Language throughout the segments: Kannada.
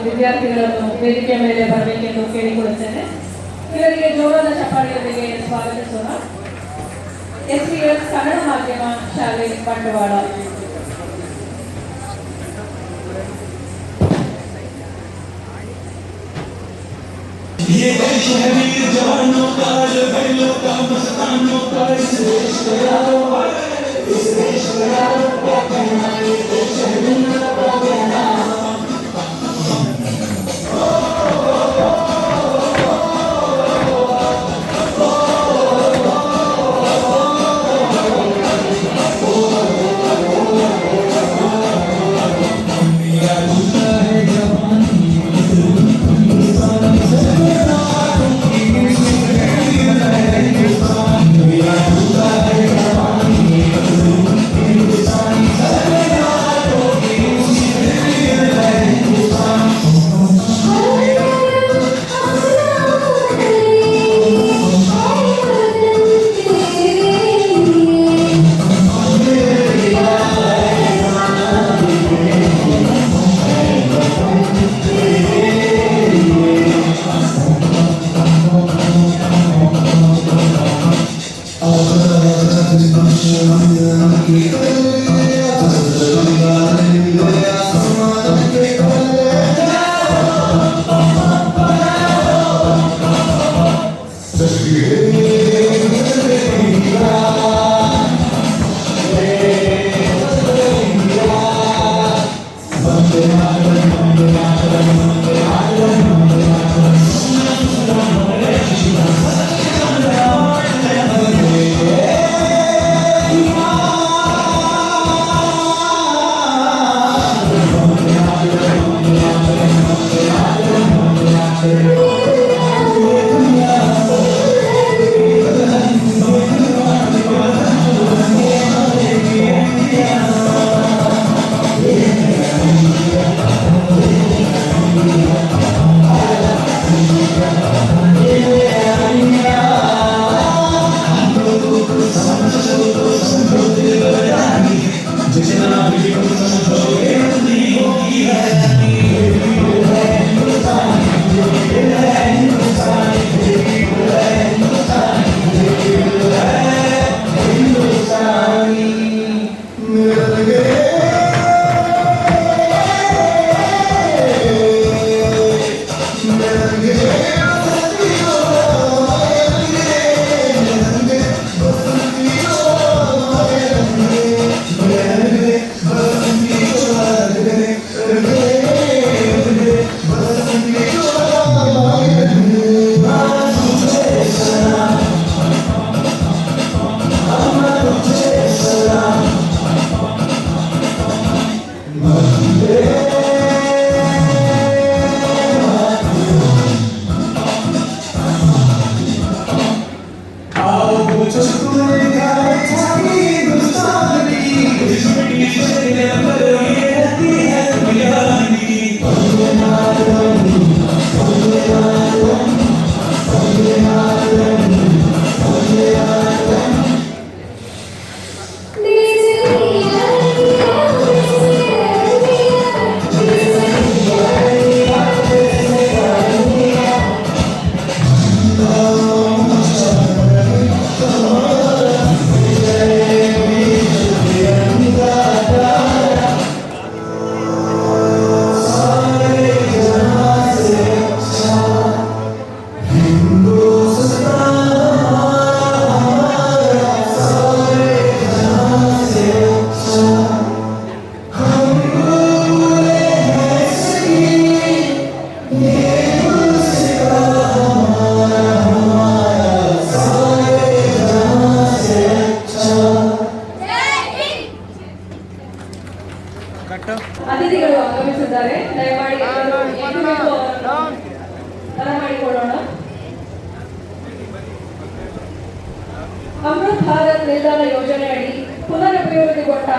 ವಿದ್ಯಾರ್ಥಿಗಳನ್ನು ವೇದಿಕೆ ಮೇಲೆ ಬರಬೇಕೆಂದು ಕೇಳಿಕೊಳ್ಳುತ್ತೇನೆ. ಇವರಿಗೆ ಜೋರಾದ ಚಪ್ಪಾಳೆಯೊಂದಿಗೆ ಸ್ವಾಗತಿಸೋಣ. ಎಸ್ವಿಎಸ್ ಕನ್ನಡ ಮಾಧ್ಯಮ ಶಾಲೆ ಬಂಡವಾಳ. ये देश है वीर जवानों का, बैलों का, मस्तानों का, इस देश को यारो, इस देश को यारो, क्या कहना ये देश है दुनिया का कहना। ಅತಿಥಿಗಳು ಆಗಮಿಸಿದ್ದಾರೆ. ದಯಮಾಡಿ ಬರಮಾಡಿಕೊಳ್ಳೋಣ. ಅಮೃತ್ ಭಾರತ್ ನಿಲ್ದಾಣ ಯೋಜನೆಯಡಿ ಪುನರಭಿವೃದ್ಧಿಗೊಂಡ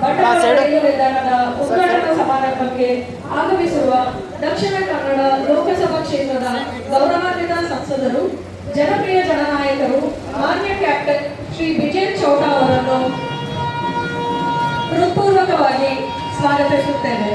ಬಂಡವಾಳ ರೈಲು ನಿಲ್ದಾಣದ ಉದ್ಘಾಟನಾ ಸಮಾರಂಭಕ್ಕೆ ಆಗಮಿಸಿರುವ ದಕ್ಷಿಣ ಕನ್ನಡ ಲೋಕಸಭಾ ಕ್ಷೇತ್ರದ ಗೌರವಾನ್ವಿತ ಸಂಸದರು, ಜನಪ್ರಿಯ ಜನನಾಯಕರು, ಮಾನ್ಯ ಕ್ಯಾಪ್ಟನ್ ಶ್ರೀ ವಿಜಯ್ ಚೌಟಾ ಅವರನ್ನು ಹೃತ್ಪೂರ್ವಕವಾಗಿ ಸ್ವಾಗತಿಸುತ್ತೇನೆ.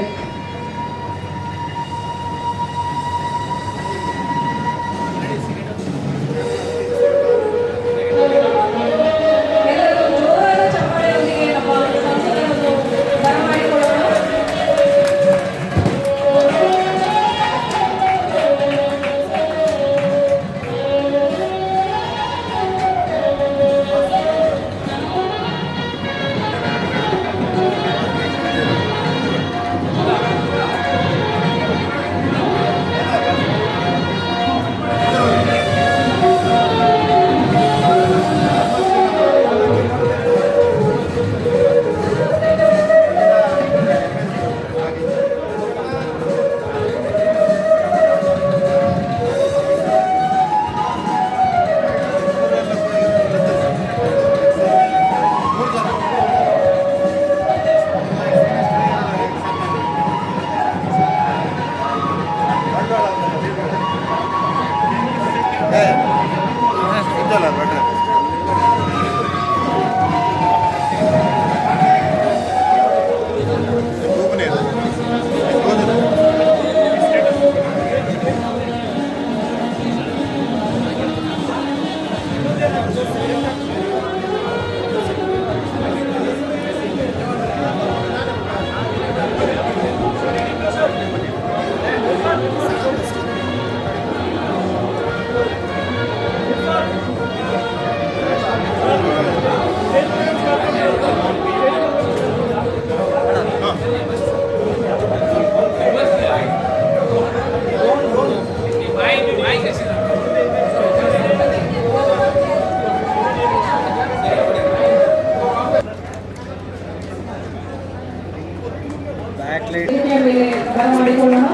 ವೇದಿಕೆಯ ಮೇಲೆ ಬರಮಾಡಿಕೊಳ್ಳೋಣ.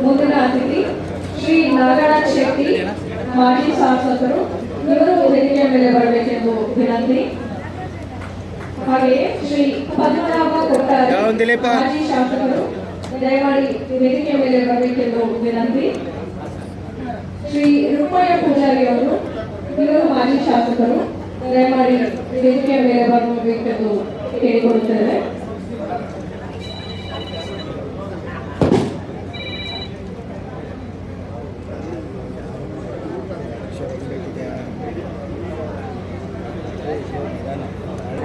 ಮುಂದಿನ ಅತಿಥಿ ಶ್ರೀ ನಾಗರಾಜ್ ಶೆಟ್ಟಿ, ಮಾಜಿ ಶಾಸಕರು. ಇವರು ವೇದಿಕೆಯ ಮೇಲೆ ಬರಬೇಕೆಂದು ವಿನಂತಿ. ಹಾಗೆಯೇ ಶ್ರೀ ಪದ್ಮನಾಭ ಕೊಟ್ಟಾರಿ, ಮಾಜಿ ಶಾಸಕರು, ದಯಮಾಡಿ ವೇದಿಕೆಯ ಮೇಲೆ ಬರಬೇಕೆಂದು ವಿನಂತಿ. ಶ್ರೀ ರೂಪಯ್ಯ ಪೂಜಾರಿ ಅವರು, ಇವರು ಮಾಜಿ ಶಾಸಕರು, ದಯಮಾಡಿ ವೇದಿಕೆಯ ಮೇಲೆ ಬರಬೇಕೆಂದು ಕೇಳಿಕೊಳ್ಳುತ್ತೇವೆ.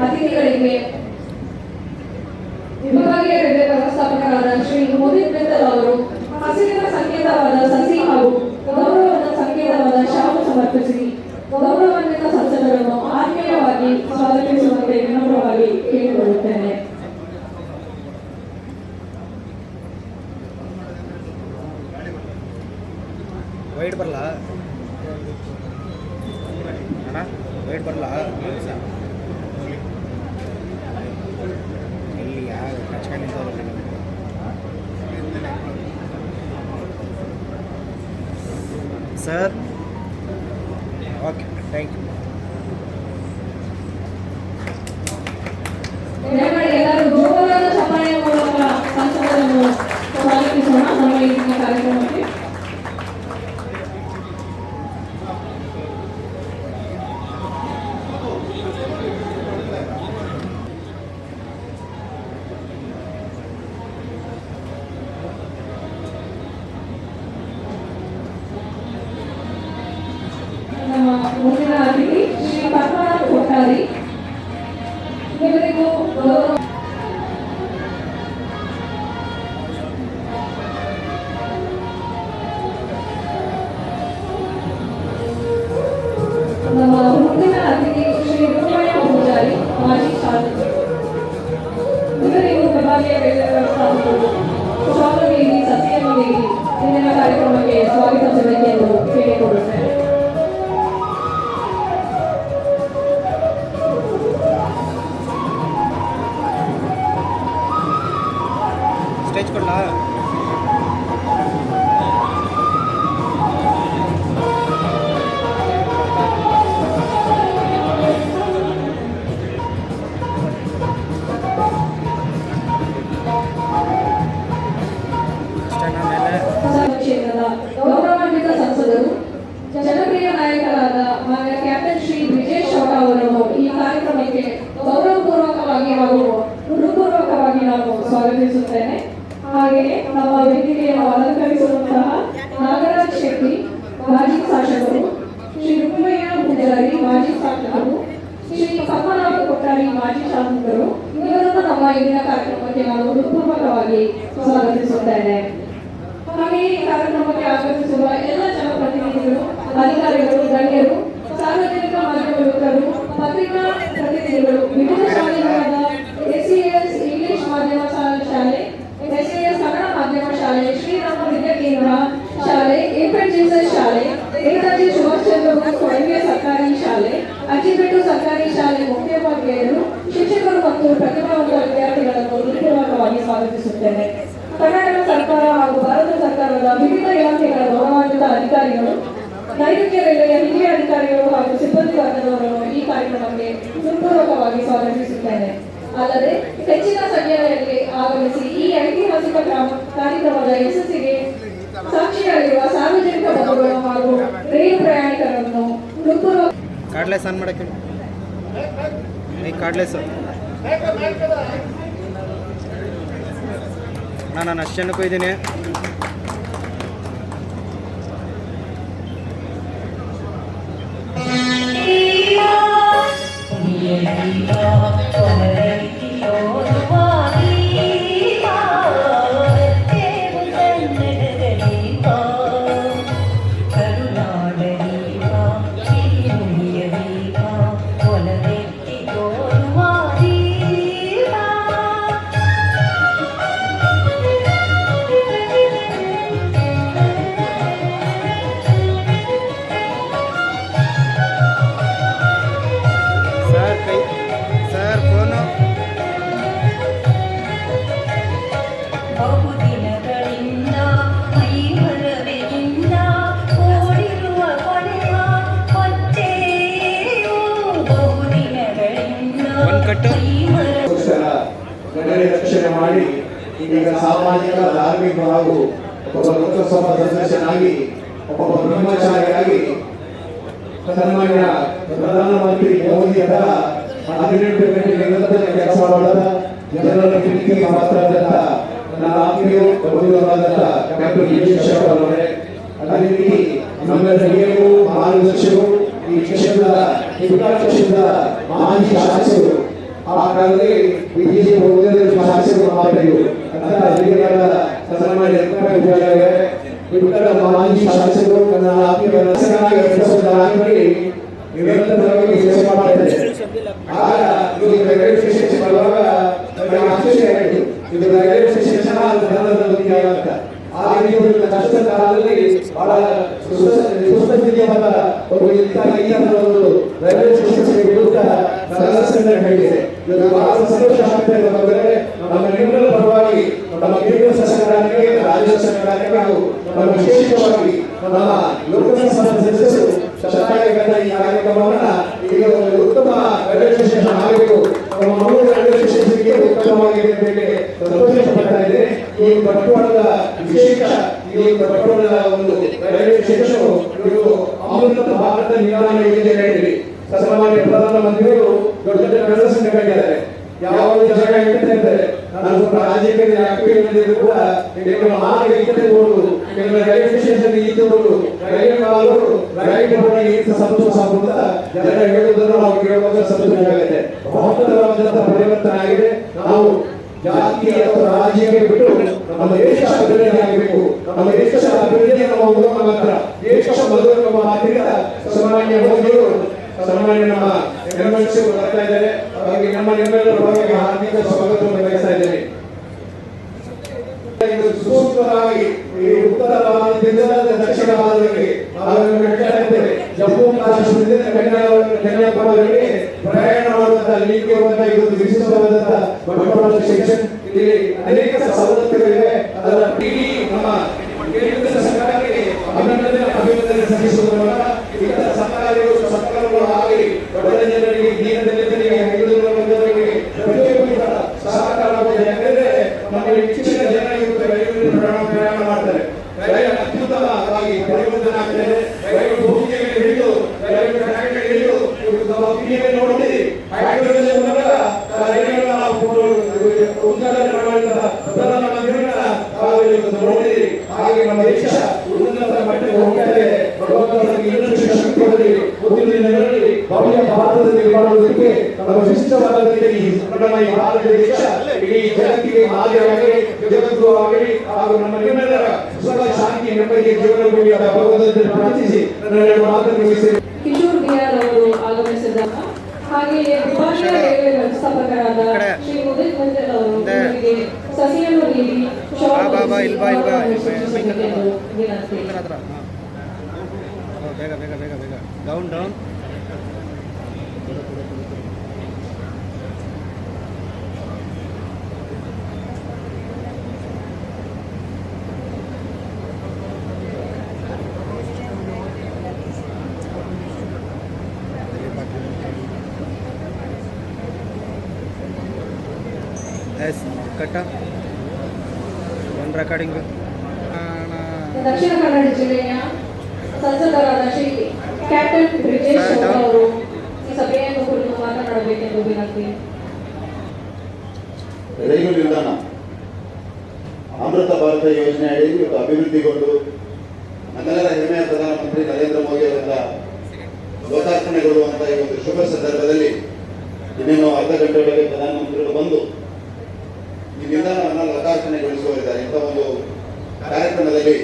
ಅತಿಥಿಗಳಿಗೆ ವಿಭಾಗೀಯ ರೈಲ್ವೆ ವ್ಯವಸ್ಥಾಪಕರಾದ ಶ್ರೀ ಮೋದಿತ್ ಬೆತ್ತಲ್ ಅವರು ಹಸಿರಿನ ಸಂಕೇತವಾದ ಸಸಿ ಹಾಗೂ ಗೌರವದ ಸಂಕೇತವಾದ ಶಾಲು ಸಮರ್ಪಿಸಿ ಗೌರವಾನ್ವಿತ ಸಂಸದರನ್ನು ಆತ್ಮೀಯವಾಗಿ ಸ್ವಾಗತಿಸುವಂತೆ ವಿನಮ್ರವಾಗಿ ಕೇಳಿಕೊಳ್ಳುತ್ತೇನೆ. ವೈಟ್ ಬರಲ್ಲ ಅಣ್ಣ, ವೈಟ್ ಬರಲ್ಲ ಇಲ್ಲಿ ಯಾವ ಕಚ್ಕೊಂಡಿದ್ದಲ್ಲ. Sir okay, thank you. ದಯಮಾಡಿ ಎಲ್ಲರೂ ಜೋರಾದ ಚಪ್ಪಾಳೆಯ ಮೂಲಕ ಸಂಸದರನ್ನು ಸ್ವಾಗತಿಸೋಣ ನಮ್ಮ ಇಂದಿನ ಕಾರ್ಯಕ್ರಮಕ್ಕೆ. ನಮ್ಮ ಮುಂದಿನ ಅತಿಥಿ ಶ್ರೀ ಪದ್ಮನಾಭ ಕೊಟ್ಟಾರಿ, ಇವರಿಗೂ ಗೌರವ. ನಮ್ಮ ಮುಂದಿನ ಅತಿಥಿ ಶ್ರೀ ರೂಪಯ್ಯ ಪೂಜಾರಿ, ಮಾಜಿ ಶಾಸಕರು, ಇವರಿಗೂ ವಿಭಾಗೀಯ ರೈಲ್ವೆ ವ್ಯವಸ್ಥಾಪಕರು ಶಾಲು ನೀಡಿ ಸಸಿಯನ್ನು ನೀಡಿ ಇಂದಿನ ಕಾರ್ಯಕ್ರಮಕ್ಕೆ ಸ್ವಾಗತಿಸಬೇಕೆಂದು ಕೇಳಿಕೊಳ್ಳುತ್ತೇವೆ. ಸ್ಟೇಜ್ ಕೊಡಲಾ? ಕ್ಷೇತ್ರದ ಗೌರವಾನ್ವಿತ ಸಂಸದರು, ಜನಪ್ರಿಯ ನಾಯಕರಾದ ಮಾನ್ಯ ಕ್ಯಾಪ್ಟನ್ ಶ್ರೀ ಬ್ರಿಜೇಶ್ ಚೌಟ ಅವರನ್ನು ಈ ಕಾರ್ಯಕ್ರಮಕ್ಕೆ ಗೌರವಪೂರ್ವಕವಾಗಿ ಹಾಗೂ ಹೃತ್ಪೂರ್ವಕವಾಗಿ ನಾನು ಸ್ವಾಗತಿಸುತ್ತೇನೆ. ಹಾಗೆಯೇ ನಮ್ಮ ವೇದಿಕೆಯನ್ನು ಅಲಂಕರಿಸುವಂತಹ ನಾಗರಾಜ್ ಶೆಟ್ಟಿ, ಮಾಜಿ ಶಾಸಕರು, ಶ್ರೀ ರೂಪಯ್ಯ ಪೂಜಾರಿ, ಮಾಜಿ ಶಾಸಕರು, ಶ್ರೀ ಪದ್ಮನಾಭ ಕೊಟ್ಟಾರಿ, ಮಾಜಿ ಶಾಸಕರು, ಇವರನ್ನು ನಮ್ಮ ಇಂದಿನ ಕಾರ್ಯಕ್ರಮಕ್ಕೆ ನಾನು ಹೃತ್ಪೂರ್ವಕವಾಗಿ ಸ್ವಾಗತಿಸುತ್ತೇನೆ. ಹಾಗೆಯೇ ಈ ಕಾರ್ಯಕ್ರಮಕ್ಕೆ ಆಗಮಿಸಿರುವ ಎಲ್ಲ ಜನಪ್ರತಿನಿಧಿಗಳು, ಅಧಿಕಾರಿಗಳು, ಗಣ್ಯರು, ಸಾರ್ವಜನಿಕ ಮಾಧ್ಯಮಗಳು, ಪತ್ರಿಕಾ ಪ್ರತಿನಿಧಿಗಳು, ವಿವಿಧ ಶಾಲೆಗಳಾದ ಎಸ್ಸಿಎಸ್ ಇಂಗ್ಲಿಷ್ ಮಾಧ್ಯಮ ಶಾಲೆ, ಎಸ್ಎಎಸ್ ಕನ್ನಡ ಮಾಧ್ಯಮ ಶಾಲೆ, ಶ್ರೀರಾಮ ವಿದ್ಯಾ ಕೇಂದ್ರ ಶಾಲೆ, ಏಪೆಟ್ ಜೀಸಸ್ ಶಾಲೆ, ನೇತಾಜಿ ಸುಭಾಷ್ ಚಂದ್ರ ಬೋಸ್ ಕೊಳವೆ ಸರ್ಕಾರಿ ಶಾಲೆ, ಅಜ್ಜಿಬೆಟ್ಟು ಸರ್ಕಾರಿ ಶಾಲೆ ಮುಖ್ಯೋಪಾಧ್ಯಾಯರು, ಶಿಕ್ಷಕರು ಮತ್ತು ಪ್ರತಿಭಾವಂತ ವಿದ್ಯಾರ್ಥಿಗಳನ್ನು ಹೃತ್ಪೂರ್ವಕವಾಗಿ ಸ್ವಾಗತಿಸುತ್ತೇನೆ. ಕರ್ನಾಟಕ ಸರ್ಕಾರ ಹಾಗೂ ಭಾರತ ಸರ್ಕಾರದ ವಿವಿಧ ಇಲಾಖೆಗಳ ಗೌರವಾನ್ವಿತ ಅಧಿಕಾರಿಗಳು, ನೈಋತ್ಯ ರೈಲ್ವೆಯ ಹಿರಿಯ ಅಧಿಕಾರಿಗಳು ಹಾಗೂ ಸಿಬ್ಬಂದಿ ವರ್ಗದವರನ್ನು ಈ ಕಾರ್ಯಕ್ರಮಕ್ಕೆ ಹೃತ್ಪೂರ್ವಕವಾಗಿ ಸ್ವಾಗತಿಸುತ್ತೇನೆ. ಅಲ್ಲದೆ ಹೆಚ್ಚಿನ ಸಂಖ್ಯೆಯಲ್ಲಿ ಆಗಮಿಸಿ ಈ ಐತಿಹಾಸಿಕ ಕಾರ್ಯಕ್ರಮದ ಯಶಸ್ಸಿಗೆ ಸಾಕ್ಷಿಯಾಗಿರುವ ಸಾರ್ವಜನಿಕ ಬಂಧುಗಳು ಹಾಗೂ ರೈಲು ಪ್ರಯಾಣಿಕರನ್ನು ಹೃತ್ಪೂರ್ವಕ ಕಾರ್ಡ್ಲೆಸ್ ಆನ್ ಮಾಡಕ್ಕೆ ಕಾರ್ಡ್ಲೆಸ್ ನಾನು ಅಷ್ಟು ಜನಕ್ಕೂ ಇದ್ದೀನಿ. ಸರ್ ಫೋನು ಬಹುದಿನಗಳಿಂದ ಮೈಮರವೆಯಿಂದ ಓಡಿರುವ ಕೊನೆಯ ಹೊಚ್ಚೆಯು ಬಹುದಿನಗಳಿಂದ ಒಂದು ಕಟ್ಟು. ಗೋಸ್ಕರ ಗಣನೆ ರಕ್ಷಣೆ ಮಾಡಿ ಈಗ ಸಾಮಾಜಿಕ ಧಾರ್ಮಿಕ ಹಾಗೂ ಒಬ್ಬ ಲೋಕಸಭಾ ಸದಸ್ಯನಾಗಿ ಒಬ್ಬ ಬ್ರಹ್ಮಚಾರಿಯಾಗಿ ಸನ್ಮಾನ್ಯ ಪ್ರಧಾನಮಂತ್ರಿ ಮೋದಿ ಅವರ 18 ಗಂಟೆ ನಿರಂತರ ಕೆಲಸ ಮಾಡಿದ ಜನರ ಪ್ರೀತಿಗೆ ಪಾತ್ರರಾದಂಥ ನನ್ನ ಆತ್ಮೀಯ ಬಂಧುಗಳಾದಂಥ ಡಾಕ್ಟರ್ ವಿಜೇಶ್ ಅವರವರೇ, ಅದೇ ರೀತಿ ನಮ್ಮೆಲ್ಲ ಹಿರಿಯರು ಮಾರ್ಗದರ್ಶಕರು, ಈ ಕ್ಷೇತ್ರದ ಕ್ಷೇತ್ರದ ಮಾಜಿ ಶಾಸಕರು, ಆ ಕಾಲದಲ್ಲಿ ಬಿಜೆಪಿ ಶಾಸಕರು ಮಾತಾಡಿದರು ಅಂತ ಹಿರಿಯರಾದ ಸನ್ಮಾನ್ಯ ವಿಠಲ ಮಾಜಿ ಶಾಸಕರು ನನ್ನ ಆತ್ಮೀಯ ಶಾಸಕರಾಗಿ 2004ರಲ್ಲಿ ನಿರಂತರವಾಗಿ ಸೇವೆ ಮಾಡ್ತಾರೆ. ಆಗ ಇದು ರೈಲ್ವೆ ಸ್ಟೇಷನ್ ಬರುವಾಗ ನನಗೆ ಆಶ್ಚರ್ಯ ಆಯಿತು, ಇದು ರೈಲ್ವೆ ಸ್ಟೇಷನ್ ಅಂತ. ಆ ರೀತಿ ಒಂದು ಕಷ್ಟದ ಕಾಲದಲ್ಲಿ ಬಹಳ ಸುಸ್ಥಿತಿಗೆ ಬಂದ ಒಂದು ಒಂದು ರೈಲ್ವೆ ಸ್ಟೇಷನ್ ವಿರುದ್ಧ ಸದಸ್ಯರನ್ನ ಹೇಳಿದೆ. ಇದು ಬಹಳ ಸಂತೋಷ ಆಗ್ತದೆ. ನಮ್ಮ ನಿಮ್ಮೆಲ್ಲ ಪರವಾಗಿ ನಮ್ಮ ಕೇಂದ್ರ ಸರ್ಕಾರಕ್ಕೆ, ರಾಜ್ಯ ಸರ್ಕಾರಕ್ಕೆ ಹಾಗೂ ನಮ್ಮ ವಿಶೇಷವಾಗಿ ನಮ್ಮ ಲೋಕಸಭಾ ಸದಸ್ಯರು ಶತಾಯಗತ ಈ ಕಾರ್ಯಕ್ರಮವನ್ನ ಈಗ ಒಂದು ಉತ್ತಮ ರೈಲ್ವೆ ಸ್ಟೇಷನ್ ಆಗಬೇಕು, ನಮ್ಮ ಮಂಗಳೂರು ರೈಲ್ವೆ ಸ್ಟೇಷನ್ಗೆ ಉತ್ತಮವಾಗಿದೆ ಅಂತ ಹೇಳಿ ಸಂತೋಷ ಪಡ್ತಾ ಇದ್ದೇನೆ. ಈ ಬಂಟ್ವಾಳದ ವಿಶೇಷ ಈ ಬಂಟ್ವಾಳದ ಒಂದು ರೈಲ್ವೆ ಸ್ಟೇಷನ್ ಇದು ಅಮೃತ ಭಾರತ ನಿಲ್ದಾಣ ಯೋಜನೆ ಹೇಳಿರಿ. ಸನ್ಮಾನ್ಯ ಪ್ರಧಾನಮಂತ್ರಿಗಳು ದೊಡ್ಡ ದೊಡ್ಡ ಕೆಲಸ ಮಾಡಿದ್ದಾರೆ. ಯಾವ ಜಾಗ ಇಟ್ಟಿದ್ದಾರೆ, ನಾನು ರಾಜಕೀಯ ಆಕ್ಟಿವಿಟಿ ಕೂಡ ಕೆಲವು ಮಾರ್ಗ ಇಟ್ಟುಕೊಂಡು ಕೆಲವು ರೈಲ್ವೆ ಸ್ಟೇಷನ್ ಇಟ್ಟುಕೊಂಡು ರೈಲ್ವೆ ಮಾಲೂರು ರೈಲ್ವೆ ಬೋರ್ಡ್ ಈ ಸಂತೋಷ ಆಗುತ್ತ ಜನ ಹೇಳುವುದನ್ನು ನಾವು ಕೇಳುವಾಗ ಸಂತೋಷ ಆಗುತ್ತೆ. ಮಹತ್ತರವಾದಂತಹ ಪರಿವರ್ತನೆ ಆಗಿದೆ. ನಾವು ಜಾತಿ ಅಥವಾ ರಾಜ್ಯಕ್ಕೆ ಬಿಟ್ಟು ನಮ್ಮ ದೇಶ ಅಭಿವೃದ್ಧಿ ಆಗಬೇಕು. ನಮ್ಮ ದೇಶದ ಅಭಿವೃದ್ಧಿ ನಮ್ಮ ಉಗಮ ಮಾತ್ರ. ದೇಶ ಮೊದಲು ನಮ್ಮ ಮಾತಿನಿಂದ ಸನ್ಮಾನ್ಯ ಮೋದಿಯವರು ಸನ್ಮಾನ್ಯ ನಮ್ಮ ಎಮ್ಎಲ್ಸಿ ಬರ್ತಾ ಇದ್ದಾರೆ. ಹಾಗಾಗಿ ನಮ್ಮ ನಿಮ್ಮೆಲ್ಲರ ಪರವಾಗಿ ಹಾರ್ದಿಕ ಸ್ವಾಗತವನ್ನು ಬಯಸ್ತಾ ಇದ್ದೇನೆ. ಸೂಕ್ತವಾಗಿ ಈ ಉತ್ತರ ಭಾರತದಿಂದ ದಕ್ಷಿಣ ಭಾರತಕ್ಕೆ ಜಮ್ಮು ಕಾಶ್ಮೀರದಿಂದ ಕನ್ಯಾಕುಮಾರಿಗೆ ಪ್ರಯಾಣ ಮಾಡುವಂತಹ ನೀತಿ ಇದು ವಿಶಿಷ್ಟವಾದಂತಹ ಬಂಟ್ವಾಳ ಸ್ಟೇಷನ್. ಇಲ್ಲಿ ಅನೇಕ ಸವಲತ್ತುಗಳಿವೆ. ಅದರ ನಮ್ಮ ಕೇಂದ್ರ ಸರ್ಕಾರಕ್ಕೆ ಅಭಿನಂದನೆ ಸಲ್ಲಿಸುವುದರ ಸರ್ಕಾರಗಳು ಆಗಲಿ ಬಡ ಜನರಿಗೆ, ದೀನ ದಲಿತರಿಗೆ, ಹಿಂದುಳಿದ ವರ್ಗದವರಿಗೆ ಪ್ರತಿಯೊಬ್ಬರಿಗೂ ಸಹಕಾರ ಆಗುತ್ತದೆ. ಯಾಕಂದ್ರೆ ನಮ್ಮ ಹೆಚ್ಚಿನ ಜನ ಇವತ್ತು ರೈಲು ಪ್ರಯಾಣ ಮಾಡ್ತಾರೆ. ರೈಲು ಅತ್ಯುತ್ತಮವಾಗಿ ಪರಿವರ್ತನೆ ಆಗ್ತದೆ. ರೈಲು ಭೂಮಿಗೆ ಹಿಡಿದು ರೈಲು ಟ್ರ್ಯಾಕ್ ಹಿಡಿದು ನೋಡ್ತೀರಿ. ಹೈಡ್ರೋಜನ್ ಮೂಲಕ ರೈಲುಗಳ ಉದ್ಘಾಟನೆ ಮಾಡಿದ ಪ್ರಧಾನಮಂತ್ರಿಗಳ ನೋಡಿದಿರಿ. ಹಾಗೆ ನಮ್ಮ ದೇಶ ಉನ್ನತ ಮಟ್ಟಕ್ಕೆ ಹೋಗ್ತಾ ಇದೆ. ಇನ್ನಷ್ಟು ಶಕ್ತಿ ಹೊಂದಿ ಮುಂದಿನ ದಿನಗಳಲ್ಲಿ ಭವ್ಯ ಭಾರತದ ನಿರ್ಮಾಣಕ್ಕೆ ನಮ್ಮ ವಿಶಿಷ್ಟವಾದ ನಮ್ಮ ಈ ಭಾರತ ದೇಶ ಇಡೀ ಜಗತ್ತಿಗೆ ಮಾದರಿಯಾಗಲಿ, ಜಗದ್ಗುರುವಾಗಲಿ ಹಾಗೂ ನಮ್ಮ ನಿಮ್ಮೆಲ್ಲರ ಸುಖ, ಶಾಂತಿ, ನೆಮ್ಮದಿ ಜೀವನದಲ್ಲಿ ಭಗವಂತನಲ್ಲಿ ಪ್ರಾರ್ಥಿಸಿ ನನ್ನ ಮಾತನ್ನು ಮುಗಿಸಿ. ಕಿಶೋರ್ ಬಿಆರ್ ಅವರು ಆಗಮಿಸಿದಾಗ ಹಾಗೆಯೇ ವಿಭಾಗೀಯ ರೈಲ್ವೆ ವ್ಯವಸ್ಥಾಪಕರಾದ ಶ್ರೀ ಉದಿತ್ ಮಂಜಲ್ ಅವರು ಇವರಿಗೆ ಸಸಿಯನ್ನು ನೀಡಿ ಬೇಗ ಬೇಗ ಬೇಗ ಬೇಗ ಡೌನ್ ಡೌನ್. ಎಸ್ ಕಟ್ಟ ಒನ್ ರೆಕಾರ್ಡಿಂಗ್. ದಕ್ಷಿಣ ಕನ್ನಡ ಜಿಲ್ಲೆಯ ಸಂಸದರಾದ ಶ್ರೀ ಕ್ಯಾಪ್ಟನ್ ಬ್ರಿಜೇಶ್ ಅವರು ಈ ಸಭೆಯನ್ನು ಕುರಿತು ಮಾತನಾಡಬೇಕೆಂದು ವಿನಂತಿ. ರೈಲು ನಿಲ್ದಾಣ ಅಮೃತ ಭಾರತ ಯೋಜನೆ ಅಡಿ ಇವತ್ತು ಅಭಿವೃದ್ಧಿಗೊಂಡು ನಮ್ಮೆಲ್ಲರ ಹೆಮ್ಮೆಯ ಪ್ರಧಾನಮಂತ್ರಿ ನರೇಂದ್ರ ಮೋದಿ ಅವರಿಂದ ಲೋಕಾರ್ಪಣೆಗೊಳ್ಳುವಂತಹ ಈ ಒಂದು ಶುಭ ಸಂದರ್ಭದಲ್ಲಿ ಇನ್ನೇನು ಅರ್ಧ ಗಂಟೆ ಒಳಗೆ ಪ್ರಧಾನಮಂತ್ರಿಗಳು ಬಂದು ಈ ನಿಲ್ದಾಣವನ್ನು ಲೋಕಾರ್ಪಣೆಗೊಳಿಸುವರಿದ್ದಾರೆ. ಇಂಥ ಒಂದು ಕಾರ್ಯಕ್ರಮದಲ್ಲಿ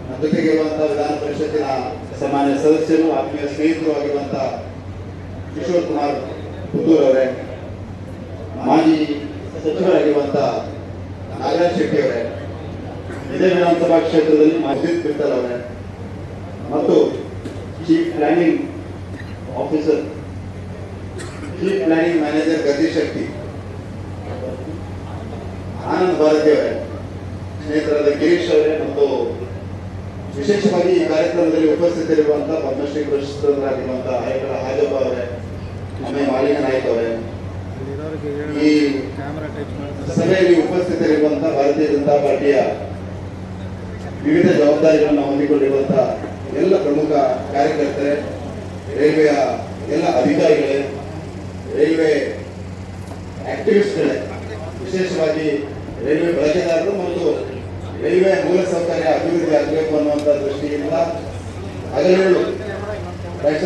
ನಮ್ಮ ಜೊತೆಗಿರುವಂತಹ ವಿಧಾನ ಪರಿಷತ್ತಿನ ಸಾಮಾನ್ಯ ಸದಸ್ಯರು, ಆತ್ಮೀಯ ಸ್ನೇಹಿತರು ಆಗಿರುವಂತಹ ಕಿಶೋರ್ ಕುಮಾರ್ ಪುತ್ತೂರ್ ಅವರೇ, ಮಾಜಿ ಸಚಿವರಾಗಿರುವಂತಹ ನಾಗರಾಜ್ ಶೆಟ್ಟಿ ಅವರೇ, ಇದೇ ವಿಧಾನಸಭಾ ಕ್ಷೇತ್ರದಲ್ಲಿ ಮಜೀದ್ ಬಿಟ್ಟಲ್ ಅವರೇ ಮತ್ತು chief planning officer, chief planning manager Gatishakti Anand Bharati ಅವರೇ, ಸ್ನೇಹಿತರಾದ ಗಿರೀಶ್ ಅವರೇ ಮತ್ತು ವಿಶೇಷವಾಗಿ ಈ ಕಾರ್ಯಕ್ರಮದಲ್ಲಿ ಉಪಸ್ಥಿತರಿರುವಂತಹ ಪದ್ಮಶ್ರೀ ಪುರಸ್ಕೃತರಾಗಿರುವಂತಹ ಆಯಕರ ಹಾಜಪ್ಪ ಅವರೇ, ಆಮೇಲೆ ಮಾಲಿಂಗ ನಾಯ್ಕ ಅವರೇ, ಈ ಸಭೆಯಲ್ಲಿ ಉಪಸ್ಥಿತರಿರುವಂತಹ ಭಾರತೀಯ ಜನತಾ ಪಾರ್ಟಿಯ ವಿವಿಧ ಜವಾಬ್ದಾರಿಗಳನ್ನು ಹೊಂದಿಕೊಂಡಿರುವಂತಹ ಎಲ್ಲ ಪ್ರಮುಖ ಕಾರ್ಯಕರ್ತರೇ, ರೈಲ್ವೆಯ ಎಲ್ಲ ಅಧಿಕಾರಿಗಳೇ, ರೈಲ್ವೆ ಆಕ್ಟಿವಿಸ್ಟ್ಗಳೇ, ವಿಶೇಷವಾಗಿ ರೈಲ್ವೆ ಬಳಕೆದಾರರು ಮತ್ತು ರೈಲ್ವೆ ಮೂಲಸೌಕರ್ಯ ಅಭಿವೃದ್ಧಿ ಆಗಬೇಕು ಅನ್ನುವಂಥ ದೃಷ್ಟಿಯಿಂದ ಹಗಲಿರುಳು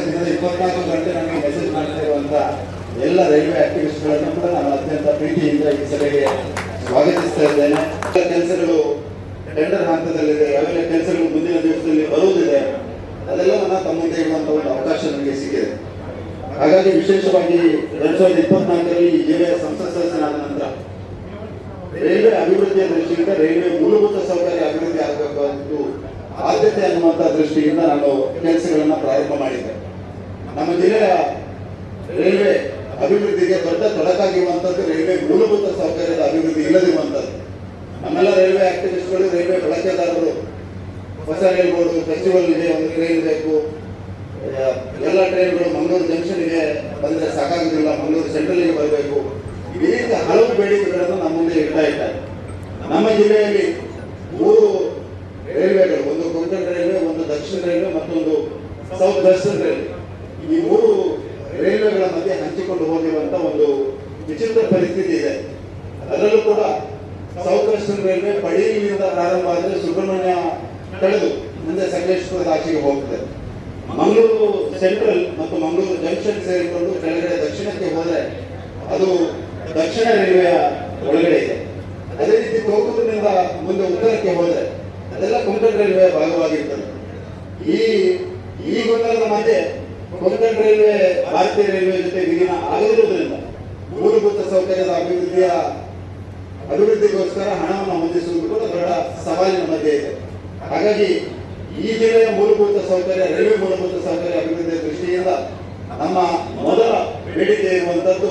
ದಿನದ 24 ಗಂಟೆ ನನಗೆ ಮೆಸೇಜ್ ಮಾಡ್ತಾ ಇರುವಂಥ ಎಲ್ಲ ರೈಲ್ವೆ ಆಕ್ಟಿವಿಸ್ಟ್ಗಳನ್ನು ಕೂಡ ನಾನು ಅತ್ಯಂತ ಪ್ರೀತಿಯಿಂದ ಈ ಸಭೆಗೆ ಸ್ವಾಗತಿಸ್ತಾ ಇದ್ದೇನೆ. ಕೆಲಸಗಳು ಟೆಂಡರ್ ಹಂತದಲ್ಲಿದೆ, ಯಾವೆಲ್ಲ ಕೆಲಸಗಳು ಮುಂದಿನ ದಿವಸದಲ್ಲಿ ಬರುವುದಿದೆ, ಅದೆಲ್ಲವನ್ನ ತಮ್ಮ ಮುಂದೆ ಇರುವಂತಹ ಒಂದು ಅವಕಾಶ ನನಗೆ ಸಿಕ್ಕಿದೆ. ಹಾಗಾಗಿ ವಿಶೇಷವಾಗಿ 2024ರಲ್ಲಿ ಈ ಜಿಲ್ಲೆಯ ಸಂಸತ್ ಸದಸ್ಯನಾದ ನಂತರ ರೈಲ್ವೆ ಅಭಿವೃದ್ಧಿಯ ದೃಷ್ಟಿಯಿಂದ ರೈಲ್ವೆ ಮೂಲಭೂತ ಸೌಕರ್ಯ ಅಭಿವೃದ್ಧಿ ಆಗಬೇಕಾದ್ದು ಆದ್ಯತೆ ಅನ್ನುವಂಥ ದೃಷ್ಟಿಯಿಂದ ನಾನು ಕೆಲಸಗಳನ್ನ ಪ್ರಾರಂಭ ಮಾಡಿದ್ದೆ. ನಮ್ಮ ಜಿಲ್ಲೆಯ ರೈಲ್ವೆ ಅಭಿವೃದ್ಧಿಗೆ ದೊಡ್ಡ ತೊಡಕಾಗಿರುವಂಥದ್ದು ರೈಲ್ವೆ ಮೂಲಭೂತ ಸೌಕರ್ಯದ ಅಭಿವೃದ್ಧಿ ಇಲ್ಲದಿರುವಂಥದ್ದು. ನಮ್ಮೆಲ್ಲ ರೈಲ್ವೆ ಆಕ್ಟಿವಿಸ್ಟ್ಗಳು, ರೈಲ್ವೆ ಬಳಕೆದಾರರು ಹೊಸ ರೈಲ್ ಬೋರ್ಡ್ ಫೆಸ್ಟಿವಲ್ ಇದೆ, ಒಂದು ಟ್ರೈನ್ ಬೇಕು, ಎಲ್ಲ ಟ್ರೈನ್ಗಳು ಮಂಗಳೂರು ಜಂಕ್ಷನ್ಗೆ ಬಂದರೆ ಸಾಕಾಗುವುದಿಲ್ಲ, ಮಂಗಳೂರು ಸೆಂಟ್ರಲ್ಗೆ ಬರಬೇಕು, ಈ ರೀತಿ ಹಲವು ಬೇಡಿಕೆಗಳನ್ನು ನಮ್ಮ ಮುಂದೆ ಇಡ್ತಾ ಇದ್ದಾರೆ. ನಮ್ಮ ಜಿಲ್ಲೆಯಲ್ಲಿ 3 ರೈಲ್ವೆಗಳು, ಒಂದು ಕೊಂಕಣ ರೈಲ್ವೆ, ಒಂದು ದಕ್ಷಿಣ ರೈಲ್ವೆ, ಮತ್ತೊಂದು ಸೌತ್ ವೆಸ್ಟರ್ನ್ ರೈಲ್ವೆ, ಈ 3 ರೈಲ್ವೆಗಳ ಮಧ್ಯೆ ಹಂಚಿಕೊಂಡು ಹೋಗಿರುವಂತ ಒಂದು ವಿಚಿತ್ರ ಪರಿಸ್ಥಿತಿ ಇದೆ. ಅದರಲ್ಲೂ ಕೂಡ ಸೌತ್ ವೆಸ್ಟರ್ನ್ ರೈಲ್ವೆ ಪಡೀಲಿನಿಂದ ಪ್ರಾರಂಭ ಆದರೆ ಸುಬ್ರಹ್ಮಣ್ಯ ಕಳೆದು ಮುಂದೆ ಸಕಲೇಶ್ಪುರದ ಆಚೆಗೆ ಹೋಗ್ತದೆ. ಮಂಗಳೂರು ಸೆಂಟ್ರಲ್ ಮತ್ತು ಮಂಗಳೂರು ಜಂಕ್ಷನ್ ಸೇರಿಕೊಂಡು ಕೆಳಗಡೆ ದಕ್ಷಿಣಕ್ಕೆ ಹೋದರೆ ಅದು ದಕ್ಷಿಣ ರೈಲ್ವೆಯ ಒಳಗಡೆ ಇದೆ. ಅದೇ ರೀತಿ ಕೋಕೂರಿನಿಂದ ಮುಂದೆ ಉತ್ತರಕ್ಕೆ ಹೋದರೆ ಅದೆಲ್ಲ ಕೊಂಕಣ ರೈಲ್ವೆಯ ಭಾಗವಾಗಿರ್ತದೆ. ಈ ಗೊಂದಲದ ಮಧ್ಯೆ ಕೊಂಕಣ ರೈಲ್ವೆ ಭಾರತೀಯ ರೈಲ್ವೆ ಜೊತೆ ವಿಲೀನ ಆಗದಿರುವುದರಿಂದ ಮೂಲಭೂತ ಸೌಕರ್ಯದ ಅಭಿವೃದ್ಧಿಗೋಸ್ಕರ ಹಣವನ್ನು ಹೊಂದಿಸುವುದು ಕೂಡ ದೊಡ್ಡ ಸವಾಲಿನ ಮಧ್ಯೆ ಇದೆ. ಹಾಗಾಗಿ ಈ ಜಿಲ್ಲೆಯ ಮೂಲಭೂತ ಸೌಕರ್ಯ, ರೈಲ್ವೆ ಮೂಲಭೂತ ಸೌಕರ್ಯ ಅಭಿವೃದ್ಧಿಯ ದೃಷ್ಟಿಯಿಂದ ನಮ್ಮ ಮೊದಲ ಬೇಡಿಕೆ ಇರುವಂತದ್ದು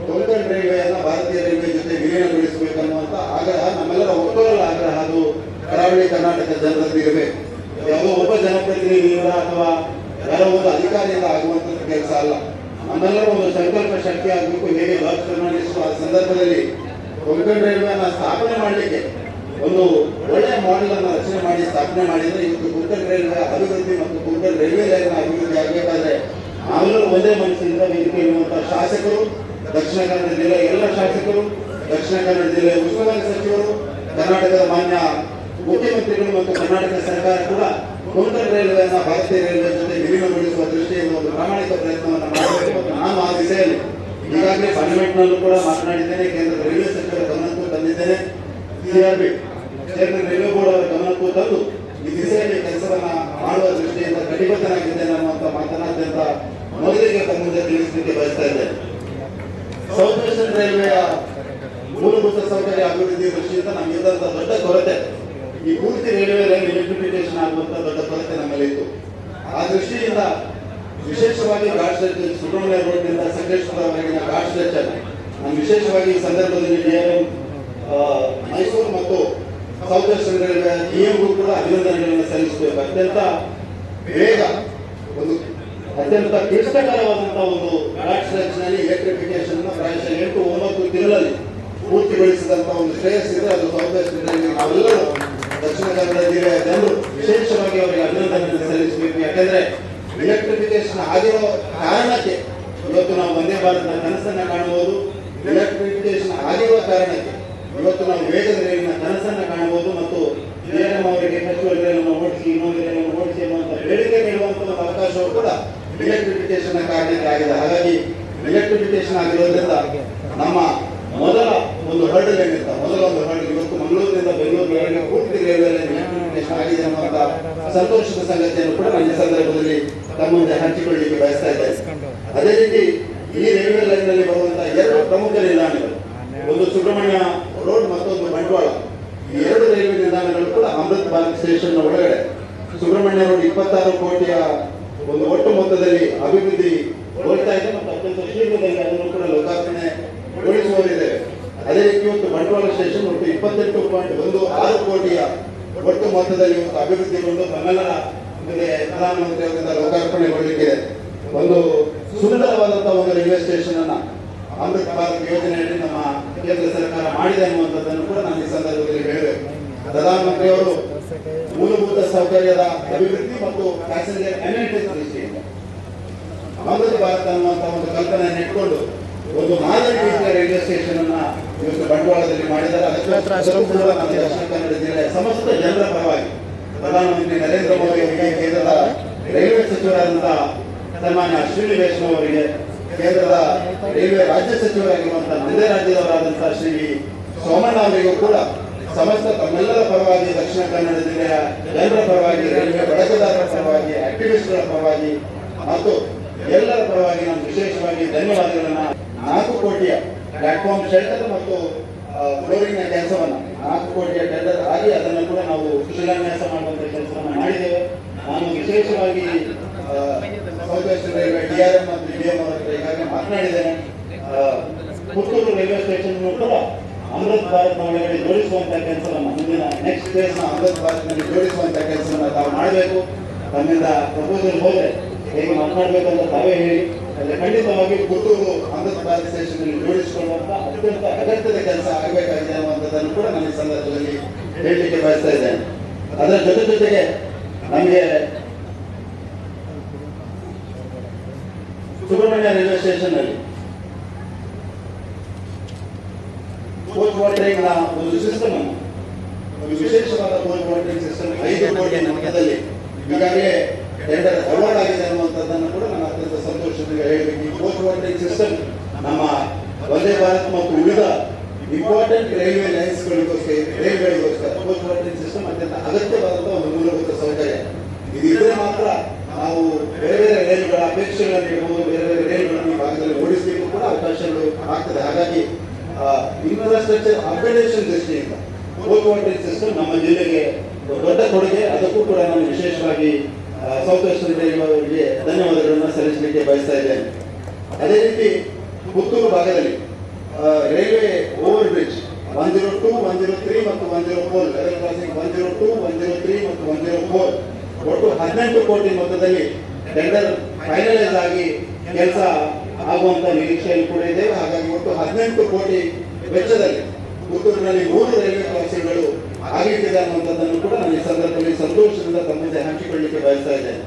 ಕೊಂಕಣ ರೈಲ್ವೆಯನ್ನ ಭಾರತೀಯ ರೈಲ್ವೆ ಜೊತೆ ವಿಲೀನಗೊಳಿಸಬೇಕನ್ನುವಂತ ಆಗ್ರಹ, ನಮ್ಮೆಲ್ಲರ ಒಕ್ಕೂರಲ ಆಗ್ರಹ. ಅದು ಕರಾವಳಿ ಕರ್ನಾಟಕ ಜನರದ್ದು ಇರಬೇಕು. ಯಾವುದೋ ಒಬ್ಬ ಜನಪ್ರತಿನಿಧಿಯಿಂದ ಅಥವಾ ಯಾರೋ ಒಂದು ಅಧಿಕಾರಿಯಿಂದ ಆಗುವಂತಹ ಕೆಲಸ ಅಲ್ಲ. ನಮ್ಮೆಲ್ಲರ ಒಂದು ಸಂಕಲ್ಪ ಶಕ್ತಿ ಆಗಬೇಕು. ಹೇಗೆ ಜಾರ್ಜ್ ಫರ್ನಾಂಡಿಸ್ ಆ ಸಂದರ್ಭದಲ್ಲಿ ಕೊಂಕಣ ರೈಲ್ವೆಯನ್ನ ಸ್ಥಾಪನೆ ಮಾಡಲಿಕ್ಕೆ ಒಂದು ಒಳ್ಳೆಯ ಮಾಡೆಲ್ ಅನ್ನು ರಚನೆ ಮಾಡಿ ಸ್ಥಾಪನೆ ಮಾಡಿದ್ರೆ ಇವತ್ತು ಕೊಂಕಣ ರೈಲ್ವೆ ಅಭಿವೃದ್ಧಿ ಮತ್ತು ಕೊಂಕಣ ರೈಲ್ವೆ ಲೈನ್ ಅಭಿವೃದ್ಧಿ ಆಗಬೇಕಾದ್ರೆ ನಾವೆಲ್ಲರೂ ಒಂದೇ ಮನಸ್ಸಿನಿಂದ ವೇದಿಕೆ ಇರುವಂತಹ ಶಾಸಕರು, ದಕ್ಷಿಣ ಕನ್ನಡ ಜಿಲ್ಲೆಯ ಎಲ್ಲ ಶಾಸಕರು, ದಕ್ಷಿಣ ಕನ್ನಡ ಜಿಲ್ಲೆಯ ಉಸ್ತುವಾರಿ ಸಚಿವರು, ಕರ್ನಾಟಕದ ಮಾನ್ಯ ಮುಖ್ಯಮಂತ್ರಿಗಳು ಮತ್ತು ಕರ್ನಾಟಕ ಸರ್ಕಾರ ಕೂಡ ಕೊಂಕಣ ರೈಲ್ವೆಯನ್ನ ಭಾರತೀಯ ರೈಲ್ವೆ ಜೊತೆ ವಿಲೀನಗೊಳಿಸುವ ದೃಷ್ಟಿಯಿಂದ ಒಂದು ಪ್ರಾಮಾಣಿಕ ಪ್ರಯತ್ನವನ್ನು ಮಾಡಬೇಕು. ಮತ್ತು ನಾನು ಆ ದಿಸೆಯಲ್ಲಿ ಈಗಾಗಲೇ ಪಾರ್ಲಿಮೆಂಟ್ನಲ್ಲೂ ಕೂಡ ಮಾತನಾಡಿದ್ದೇನೆ, ಕೇಂದ್ರ ರೈಲ್ವೆ ಸಚಿವರ ಗಮನಕ್ಕೂ ತಂದಿದ್ದೇನೆ, CRB ಚೇರ್ಮನ್ ರೈಲ್ವೆ ಬೋರ್ಡ್ ಅವರ ಗಮನಕ್ಕೂ ತಂದು ಈ ದಿಸೆಯಲ್ಲಿ ಕೆಲಸವನ್ನ ಮಾಡುವ ದೃಷ್ಟಿಯಿಂದ ಕಟಿಬದ್ಧನಾಗಿದ್ದೇನೆ ಅನ್ನುವಂಥ ಮಾತನಾದ್ಯಂತ ಮೊದಲಿಗೆ ತಮ್ಮ ಮುಂದೆ ತಿಳಿಸಲಿಕ್ಕೆ ಬಯಸ್ತಾ ಇದ್ದೇನೆ. ಸೌತ್ ವೆಸ್ಟರ್ನ್ ರೈಲ್ವೆಯ ಮೂಲಭೂತ ಸೌಕರ್ಯ ಅಭಿವೃದ್ಧಿ ದೃಷ್ಟಿಯಿಂದ ನಮಗಿದ್ದಂತ ದೊಡ್ಡ ಕೊರತೆ, ಈ ಪೂರ್ತಿ ರೈಲ್ವೆ ಲೈನ್ ಎಲೆಕ್ಟ್ರಿಫಿಕೇಶನ್ ಆಗುವಂತ ದೊಡ್ಡ ಕೊರತೆ ನಮ್ಮಲ್ಲಿತ್ತು. ಆ ದೃಷ್ಟಿಯಿಂದ ವಿಶೇಷವಾಗಿ ಘಾಟ್ ಸ್ಟ್ರೆಚ್, ಸುಬ್ರಹ್ಮಣ್ಯ ರೋಡ್ನಿಂದ ಸಕಲೇಶ್ಪುರವರೆಗಿನ ಘಾಟ್ ಸ್ಟ್ರೆಚ್ ಅನ್ನು ನಾನು ವಿಶೇಷವಾಗಿ ಈ ಸಂದರ್ಭದಲ್ಲಿ DRM ಮೈಸೂರು ಮತ್ತು ಸೌತ್ ವೆಸ್ಟರ್ನ್ ರೈಲ್ವೆ GMಗೂ ಕೂಡ ಅಭಿನಂದನೆಗಳನ್ನು ಸಲ್ಲಿಸಬೇಕು. ಅತ್ಯಂತ ಬೇಗ ಒಂದು ಅತ್ಯಂತ ಕ್ಲಿಷ್ಟಕರವಾದಂತಹ ಒಂದು ಘಾಟ್ ಸ್ಟ್ರೆಚ್ ನಲ್ಲಿ ಎಲೆಕ್ಟ್ರಿಫಿಕೇಶನ್ ಪ್ರಾಯಶಃ 8-9 ತಿಂಗಳಲ್ಲಿ ಪೂರ್ತಿಗೊಳಿಸಿದಂತಹ ಒಂದು ಶ್ರೇಯಸ್ಸಿದೆ, ಅದು ಸೌತ್ ವೆಸ್ಟರ್ನ್ ರೈಲ್ವೆ. ನಾವೆಲ್ಲರೂ ದಕ್ಷಿಣ ಕನ್ನಡ ಜಿಲ್ಲೆಯ ಜನರು ವಿಶೇಷವಾಗಿ ಅವರಿಗೆ ಅಭಿನಂದನೆಯನ್ನು ಸಲ್ಲಿಸಬೇಕು. ಯಾಕಂದ್ರೆ ಎಲೆಕ್ಟ್ರಿಫಿಕೇಶನ್ ಆಗಿರೋ ಕಾರಣಕ್ಕೆ ಇವತ್ತು ನಾವು ವಂದೇ ಭಾರತ ಕನಸನ್ನ ಕಾಣಬಹುದು. ಎಲೆಕ್ಟ್ರಿಫಿಕೇಶನ್ ಆಗಿರುವ ಕಾರಣಕ್ಕೆ ಇವತ್ತು ನಾವು ವೇಗದ ರೈಲಿನ ಕನಸನ್ನು ಕಾಣಬಹುದು ಮತ್ತು DRM ಅವರಿಗೆ ಫೆಸ್ಟಿವಲ್ ರೈಲನ್ನು ಓಡಿಸಿ ಇನ್ನೊಂದು ರೈಲನ್ನು ಓಡಿಸಿ ಅನ್ನುವಂಥ ಬೇಡಿಕೆ ನೀಡುವಂಥ ಒಂದು ಅವಕಾಶವು ಕೂಡ ಎಲೆಕ್ಟ್ರಿಫಿಕೇಶನ್ ಕಾರಣಕ್ಕೆ ಆಗಿದೆ. ಹಾಗಾಗಿ ಎಲೆಕ್ಟ್ರಿಫಿಕೇಶನ್ ಆಗಿರೋದ್ರಿಂದ ನಮ್ಮ ಮೊದಲ ಒಂದು ಹರ್ಡಲ್ ಏನಿರ್ತ ಮೊದಲ ಒಂದು ಹರ್ಡಲ್ ಇವತ್ತು ಮಂಗಳೂರಿನಿಂದ ಬೆಂಗಳೂರಿಗೆ ಪೂರ್ತಿ ರೈಲ್ವೆ ಲೈನ್ ಎಲೆಕ್ಟ್ರಿಫಿಕೇಶನ್ ಆಗಿದೆ ಅನ್ನುವಂಥ ಸಂತೋಷದ ಸಂಗತಿಯನ್ನು ಕೂಡ ನಾನು ಈ ಸಂದರ್ಭದಲ್ಲಿ ತಮ್ಮ ಮುಂದೆ ಹಂಚಿಕೊಳ್ಳಲಿಕ್ಕೆ ಬಯಸ್ತಾ ಇದ್ದೇನೆ. ಅದೇ ರೀತಿ ಈ ರೈಲ್ವೆ ಲೈನ್ ನಲ್ಲಿ ಬರುವಂತಹ ಎರಡು ಪ್ರಮುಖ ನಿಲ್ದಾಣಗಳು, ಒಂದು ಸುಬ್ರಹ್ಮಣ್ಯ ರೋಡ್, ಮತ್ತೊಂದು ಬಂಟ್ವಾಳ. ಈ ಎರಡು ರೈಲ್ವೆ ನಿಲ್ದಾಣಗಳು ಕೂಡ ಅಮೃತ್ ಭಾರತ್ ಸ್ಟೇಷನ್ ಒಳಗಡೆ ಸುಬ್ರಹ್ಮಣ್ಯ ರೋಡ್ 26 ಕೋಟಿಯ ಒಂದು ಒಟ್ಟು ಮೊತ್ತದಲ್ಲಿ ಅಭಿವೃದ್ಧಿ ಹೋಗ್ತಾ ಇದೆ ಮತ್ತು ಅತ್ಯಂತ ಶೀಘ್ರದಲ್ಲಿ ಅದನ್ನು ಕೂಡ ಲೋಕಾರ್ಪಣೆಗೊಳಿಸುವವರಿದೆ. ಅದೇ ರೀತಿ ಇವತ್ತು ಬಂಟ್ವಾಳ ಸ್ಟೇಷನ್ ಒಟ್ಟು 28.16 ಕೋಟಿಯ ಒಟ್ಟು ಮೊತ್ತದಲ್ಲಿ ಇವತ್ತು ಅಭಿವೃದ್ಧಿಗೊಂಡು ತಮ್ಮೆಲ್ಲರ ಮುಂದೆ ಪ್ರಧಾನಮಂತ್ರಿ ಅವರಿಂದ ಲೋಕಾರ್ಪಣೆಗೊಳ್ಳಲಿಕ್ಕಿದೆ. ಒಂದು ಸುಂದರವಾದಂತಹ ಒಂದು ರೈಲ್ವೆ ಸ್ಟೇಷನ್ ಅನ್ನ ಅಮೃತ್ ಭಾರತ್ ಯೋಜನೆಯಲ್ಲಿ ನಮ್ಮ ಕೇಂದ್ರ ಸರ್ಕಾರ ಮಾಡಿದೆ ಅನ್ನುವಂಥದ್ದನ್ನು ಕೂಡ ನಾನು ಈ ಸಂದರ್ಭದಲ್ಲಿ ಹೇಳಬೇಕು. ಪ್ರಧಾನಮಂತ್ರಿ ಅವರು ಮೂಲಭೂತ ಸೌಕರ್ಯದ ಅಭಿವೃದ್ಧಿ ಮತ್ತು ಪ್ಯಾಸೆಂಜರ್ ಅಮ್ಯುನಿಟೀಸ್ ದೃಷ್ಟಿಯಿಂದ ಅಮೃತ್ ಭಾರತ್ ಅನ್ನುವಂತಹ ಒಂದು ಕಲ್ಪನೆಯನ್ನು ಇಟ್ಕೊಂಡು ಒಂದು ಮಾದರಿ ರೀತಿಯ ರೈಲ್ವೆ ಸ್ಟೇಷನ್ ಅನ್ನ ಇವತ್ತು ಬಂಟ್ವಾಳದಲ್ಲಿ ಮಾಡಿದ್ದಾರೆ. ಅದಕ್ಕೋಸ್ಕರ ಕೂಡ ನಮ್ಮ ದಕ್ಷಿಣ ಕನ್ನಡ ಜಿಲ್ಲೆಯ ಸಮಸ್ತ ಜನರ ಪರವಾಗಿ ಪ್ರಧಾನಮಂತ್ರಿ ನರೇಂದ್ರ ಮೋದಿ ಅವರಿಗೆ, ಕೇಂದ್ರದ ರೈಲ್ವೆ ಸಚಿವರಾದಂತಹ ಸನ್ಮಾನ್ಯ ಅಶ್ವಿನಿ ವೈಷ್ಣವ್ ಅವರಿಗೆ, ಕೇಂದ್ರದ ರೈಲ್ವೆ ರಾಜ್ಯ ಸಚಿವರಾಗಿರುವಂತಹ ಮಂಡ್ಯ ರಾಜ್ಯದವರಾದಂತಹ ಶ್ರೀ ಸೋಮಣ್ಣ ಅವರಿಗೂ ಕೂಡ ಸಮಸ್ತ ತಮ್ಮೆಲ್ಲರ ಪರವಾಗಿ, ದಕ್ಷಿಣ ಕನ್ನಡ ಜಿಲ್ಲೆಯ ಜನರ ಪರವಾಗಿ, ರೈಲ್ವೆ ಬಳಕೆದಾರರ ಪರವಾಗಿ, ಆಕ್ಟಿವಿಸ್ಟ್ಗಳ ಪರವಾಗಿ ಮತ್ತು ಎಲ್ಲರ ಪರವಾಗಿ ನಾನು ವಿಶೇಷವಾಗಿ ಧನ್ಯವಾದಗಳನ್ನ 4 ಕೋಟಿಯ ಪ್ಲಾಟ್ಫಾರ್ಮ್ ಶೆಲ್ಟರ್ ಮತ್ತು ಫ್ಲೋರಿಂಗ್ ನ ಕೆಲಸವನ್ನ 4 ಕೋಟಿಯ ಟೆಂಡರ್ ಆಗಿ ಅದನ್ನು ಕೂಡ ನಾವು ಶಿಲಾನ್ಯಾಸ ಮಾಡುವಂತ ಕೆಲಸವನ್ನ ಮಾಡಿದ್ದೇವೆ. ನಾನು ವಿಶೇಷವಾಗಿ ಸೌತ್ ವೆಸ್ಟರ್ನ್ ರೈಲ್ವೆ DRM ಮತ್ತು BM ಅವರ ಹತ್ರ ಈಗಾಗಲೇ ಮಾತನಾಡಿದ್ದೇನೆ. ಪುತ್ತೂರು ರೈಲ್ವೆ ಸ್ಟೇಷನ್ ಕೂಡ ಅಮೃತ್ ಭಾರತ್ ಒಳಗಡೆ ಜೋಡಿಸುವಂತ ಕೆಲಸವನ್ನ ಮುಂದಿನ ನೆಕ್ಸ್ಟ್ ಫೇಸ್ ನ ಅಮೃತ್ ಭಾರತ್ ನಲ್ಲಿ ಜೋಡಿಸುವಂತ ಕೆಲಸವನ್ನ ತಾವು ಮಾಡಬೇಕು. ತಮ್ಮಿಂದ ಪ್ರಪೋಸಲ್ ಹೋದ್ರೆ ಹೇಗೆ ಮಾತನಾಡಬೇಕಂತ ತಾವೇ ಹೇಳಿ. ಅಲ್ಲಿ ಖಂಡಿತವಾಗಿ ಪುತ್ತೂರು ಅಮೃತ್ ಭಾರತ್ ಸ್ಟೇಷನ್ ನಲ್ಲಿ ಜೋಡಿಸಿಕೊಳ್ಳುವಂತ ಅತ್ಯಂತ ಅಗತ್ಯದ ಕೆಲಸ ಆಗಬೇಕಾಗಿದೆ ಅನ್ನುವಂಥದ್ದನ್ನು ಕೂಡ ನಾನು ಈ ಸಂದರ್ಭದಲ್ಲಿ ಹೇಳಲಿಕ್ಕೆ ಬಯಸ್ತಾ ಇದ್ದೇನೆ. ಅದರ ಜೊತೆಗೆ ನಮಗೆ ಸುಬ್ರಹ್ಮಣ್ಯ ರೈಲ್ವೆ ಸ್ಟೇಷನ್ ನಲ್ಲಿ ಕೋಚ್ ವಾಟರಿಂಗ್ ನ ಒಂದು ಸಿಸ್ಟಮ್ ಅನ್ನು, ಒಂದು ವಿಶೇಷವಾದ ಕೋಚ್ ವಾಟರಿಂಗ್ ಸಿಸ್ಟಮ್ 5 ಕೋಟಿ ಮೊತ್ತದಲ್ಲಿ ಈಗಾಗಲೇ ಟೆಂಡರ್ ಅವಾರ್ಡ್ ಆಗಿದೆ ಅನ್ನುವಂಥದ್ದನ್ನು ಕೂಡ ನಾನು ಅತ್ಯಂತ ಸಂತೋಷದಿಂದ ಹೇಳಬೇಕು. ಈ ಕೋಚ್ ವಾಟರಿಂಗ್ ಸಿಸ್ಟಮ್ ನಮ್ಮ ವಂದೇ ಭಾರತ್ ಮತ್ತು ಉಳಿದ ಇಂಪಾರ್ಟೆಂಟ್ ರೈಲ್ವೆ ರೈಲ್ವೆಗಳಿಗೋಸ್ಕರ ಕೋಚ್ ವಾಟರಿಂಗ್ ಸಿಸ್ಟಮ್ ಅತ್ಯಂತ ಅಗತ್ಯವಾದಂತಹ ಒಂದು ಮೂಲಭೂತ ಸೌಕರ್ಯ. ಇದಿದ್ರೆ ಮಾತ್ರ ನಾವು ಬೇರೆ ಬೇರೆ ರೈಲುಗಳ ಅಪೇಕ್ಷೆಗಳನ್ನು ಇಡಬಹುದು, ಬೇರೆ ಬೇರೆ ರೈಲುಗಳನ್ನು ಈ ಭಾಗದಲ್ಲಿ ಓಡಿಸಲಿಕ್ಕೂ ಕೂಡ ಅವಕಾಶಗಳು ಆಗ್ತದೆ. ಹಾಗಾಗಿ ಇನ್ಫ್ರಾಸ್ಟ್ರಕ್ಚರ್ ಅಪ್ಗ್ರೇಡೇಷನ್ ದೃಷ್ಟಿಯಿಂದ ಕೋಚ್ ವಾಟರಿಂಗ್ ಸಿಸ್ಟಮ್ ನಮ್ಮ ಜಿಲ್ಲೆಗೆ ದೊಡ್ಡ ಕೊಡುಗೆ. ಅದಕ್ಕೂ ಕೂಡ ನಾನು ವಿಶೇಷವಾಗಿ ಸೌತ್ ವೆಸ್ಟರ್ನ್ ರೈಲ್ವೆ ಅವರಿಗೆ ಧನ್ಯವಾದಗಳನ್ನು ಸಲ್ಲಿಸಲಿಕ್ಕೆ ಬಯಸ್ತಾ ಇದ್ದೇನೆ. ಅದೇ ರೀತಿ ಪುತ್ತೂರು ಭಾಗದಲ್ಲಿ ರೈಲ್ವೆ ಓವರ್ ಬ್ರಿಡ್ಜ್ 102, 103 ಮತ್ತು 104 ಲೆವೆಲ್ ಕ್ರಾಸಿಂಗ್ 102, 103 ಮತ್ತು 104 ಒಟ್ಟು 18 ಕೋಟಿ ಮೊತ್ತದಲ್ಲಿ ಟೆಂಡರ್ ಫೈನಲೈಸ್ ಆಗಿ ಕೆಲಸ ಆಗುವಂತ ನಿರೀಕ್ಷೆಯಲ್ಲಿ ಕೂಡ ಇದೆ. ಹಾಗಾಗಿ ಒಟ್ಟು 18 ಕೋಟಿ ವೆಚ್ಚದಲ್ಲಿ ಪುತ್ತೂರಿನಲ್ಲಿ 3 ರೈಲ್ವೆ ಕ್ರಾಸಿಂಗ್ಗಳು ಆಗಲಿಕ್ಕಿದೆ ಅನ್ನುವಂಥದ್ದನ್ನು ಕೂಡ ನಾನು ಈ ಸಂದರ್ಭದಲ್ಲಿ ಸಂತೋಷದಿಂದ ತಮ್ಮ ಮುಂದೆ ಹಂಚಿಕೊಳ್ಳಲಿಕ್ಕೆ ಬಯಸ್ತಾ ಇದ್ದೇನೆ.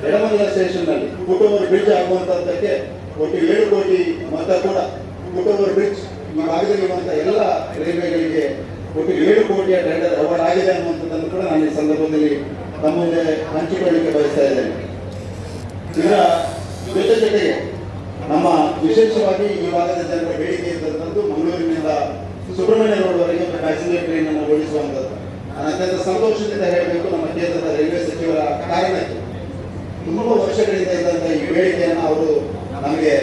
ಎಡಮಂಗಲ ಸ್ಟೇಷನ್ ನಲ್ಲಿ ಫುಟ್ ಓವರ್ ಬ್ರಿಡ್ಜ್ ಆಗುವಂತದ್ದಕ್ಕೆ ಒಟ್ಟು 7 ಕೋಟಿ ಮೊತ್ತ ಕೂಡ ಫುಟ್ ಓವರ್ ಬ್ರಿಡ್ಜ್ ಈ ಭಾಗದಲ್ಲಿರುವಂತಹ ಎಲ್ಲ ರೈಲ್ವೆಗಳಿಗೆ ಒಟ್ಟು 7 ಕೋಟಿಯ ಟೆಂಡರ್ ಅವಾರ್ಡ್ ಆಗಿದೆ ಅನ್ನುವಂಥದ್ದನ್ನು ಕೂಡ ನಾನು ಈ ಸಂದರ್ಭದಲ್ಲಿ ತಮ್ಮ ಮುಂದೆ ಹಂಚಿಕೊಳ್ಳಲಿಕ್ಕೆ ಬಯಸ್ತಾ ಇದ್ದೇನೆ. ಇದರ ಜೊತೆಗೆ ನಮ್ಮ ವಿಶೇಷವಾಗಿ ಈ ಭಾಗದ ಜನರ ಬೇಡಿಕೆ ಇದ್ದಂಥದ್ದು ಮಂಗಳೂರಿನಿಂದ ಸುಬ್ರಹ್ಮಣ್ಯ ರೋಡ್ ವರೆಗೆ ಪ್ಯಾಸೆಂಜರ್ ಟ್ರೈನ್ ಅನ್ನು ಓಡಿಸುವಂಥದ್ದು. ನಾನು ಅತ್ಯಂತ ಸಂತೋಷದಿಂದ ಹೇಳಬೇಕು, ನಮ್ಮ ಕೇಂದ್ರದ ರೈಲ್ವೆ ಸಚಿವರ ಕಾರಣಕ್ಕೆ ತುಂಬಾ ವರ್ಷಗಳಿಂದ ಇದ್ದಂತಹ ಈ ಬೇಡಿಕೆಯನ್ನು ಅವರು ನಮಗೆ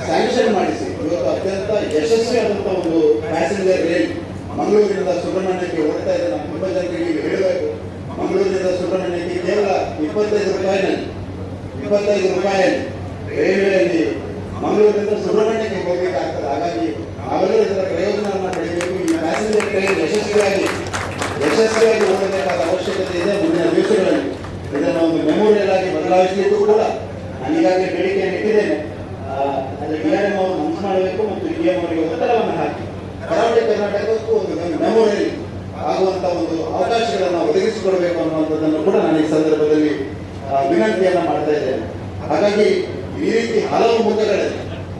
ಸ್ಯಾಂಕ್ಷನ್ ಮಾಡಿಸಿ ಇವತ್ತು ಅತ್ಯಂತ ಯಶಸ್ವಿಯಾದಂತಹ ಒಂದು ಪ್ಯಾಸೆಂಜರ್ ರೈಲ್ ಮಂಗಳೂರಿನಿಂದ ಸುಬ್ರಹ್ಮಣ್ಯಕ್ಕೆ ಓಡ್ತಾ ಇದೆ. ನಾವು ತುಂಬಾ ಜನರಿಗೆ ಹೇಳಬೇಕು, ಮಂಗಳೂರಿನಿಂದ ಸುಬ್ರಹ್ಮಣ್ಯಕ್ಕೆ ಕೇವಲ 25 ರೂಪಾಯಿಯಲ್ಲಿ ರೈಲ್ವೆಯಲ್ಲಿ ಮಂಗಳೂರಿನಿಂದ ಸುಬ್ರಹ್ಮಣ್ಯಕ್ಕೆ ಹೋಗಬೇಕಾಗ್ತದೆ. ಹಾಗಾಗಿ ನಾವೆಲ್ಲರೂ ಇದರ ಪ್ರಯೋಜನವನ್ನು ಪಡೆಯಬೇಕು. ಈ ಪ್ಯಾಸೆಂಜರ್ ಟ್ರೈನ್ ಯಶಸ್ವಿಯಾಗಿ ಓಡಬೇಕಾದ ಅವಶ್ಯಕತೆ ಇದೆ. ಮುಂದಿನ ದಿವಸಗಳಲ್ಲಿ ಇದನ್ನು ಒಂದು ಮೆಮೋರಿಯಲ್ ಆಗಿ ಬದಲಾಯಿಸಲಿಕ್ಕೂ ಕೂಡ ನಾನು ಈಗಾಗಲೇ ಬೇಡಿಕೆಯನ್ನು ಇಟ್ಟಿದ್ದೇನೆ. ಅಲ್ಲಿ DRM ಅವರು ಮನಸ್ಸು ಮಾಡಬೇಕು ಮತ್ತು BM ಅವರಿಗೆ ಒತ್ತಡವನ್ನು ಹಾಕಿ ಕರಾವಳಿ ಕರ್ನಾಟಕಕ್ಕೂ ಒಂದು ಮೆಮೋರಿಯಲ್ ಆಗುವಂತ ಒಂದು ಅವಕಾಶಗಳನ್ನು ಒದಗಿಸಿಕೊಡಬೇಕು ಅನ್ನುವಂಥದ್ದನ್ನು ಕೂಡ ನಾನು ಈ ಸಂದರ್ಭದಲ್ಲಿ ವಿನಂತಿಯನ್ನ ಮಾಡ್ತಾ ಇದ್ದೇನೆ. ಹಾಗಾಗಿ ಈ ರೀತಿ ಹಲವು ಮುಖಗಳಲ್ಲಿ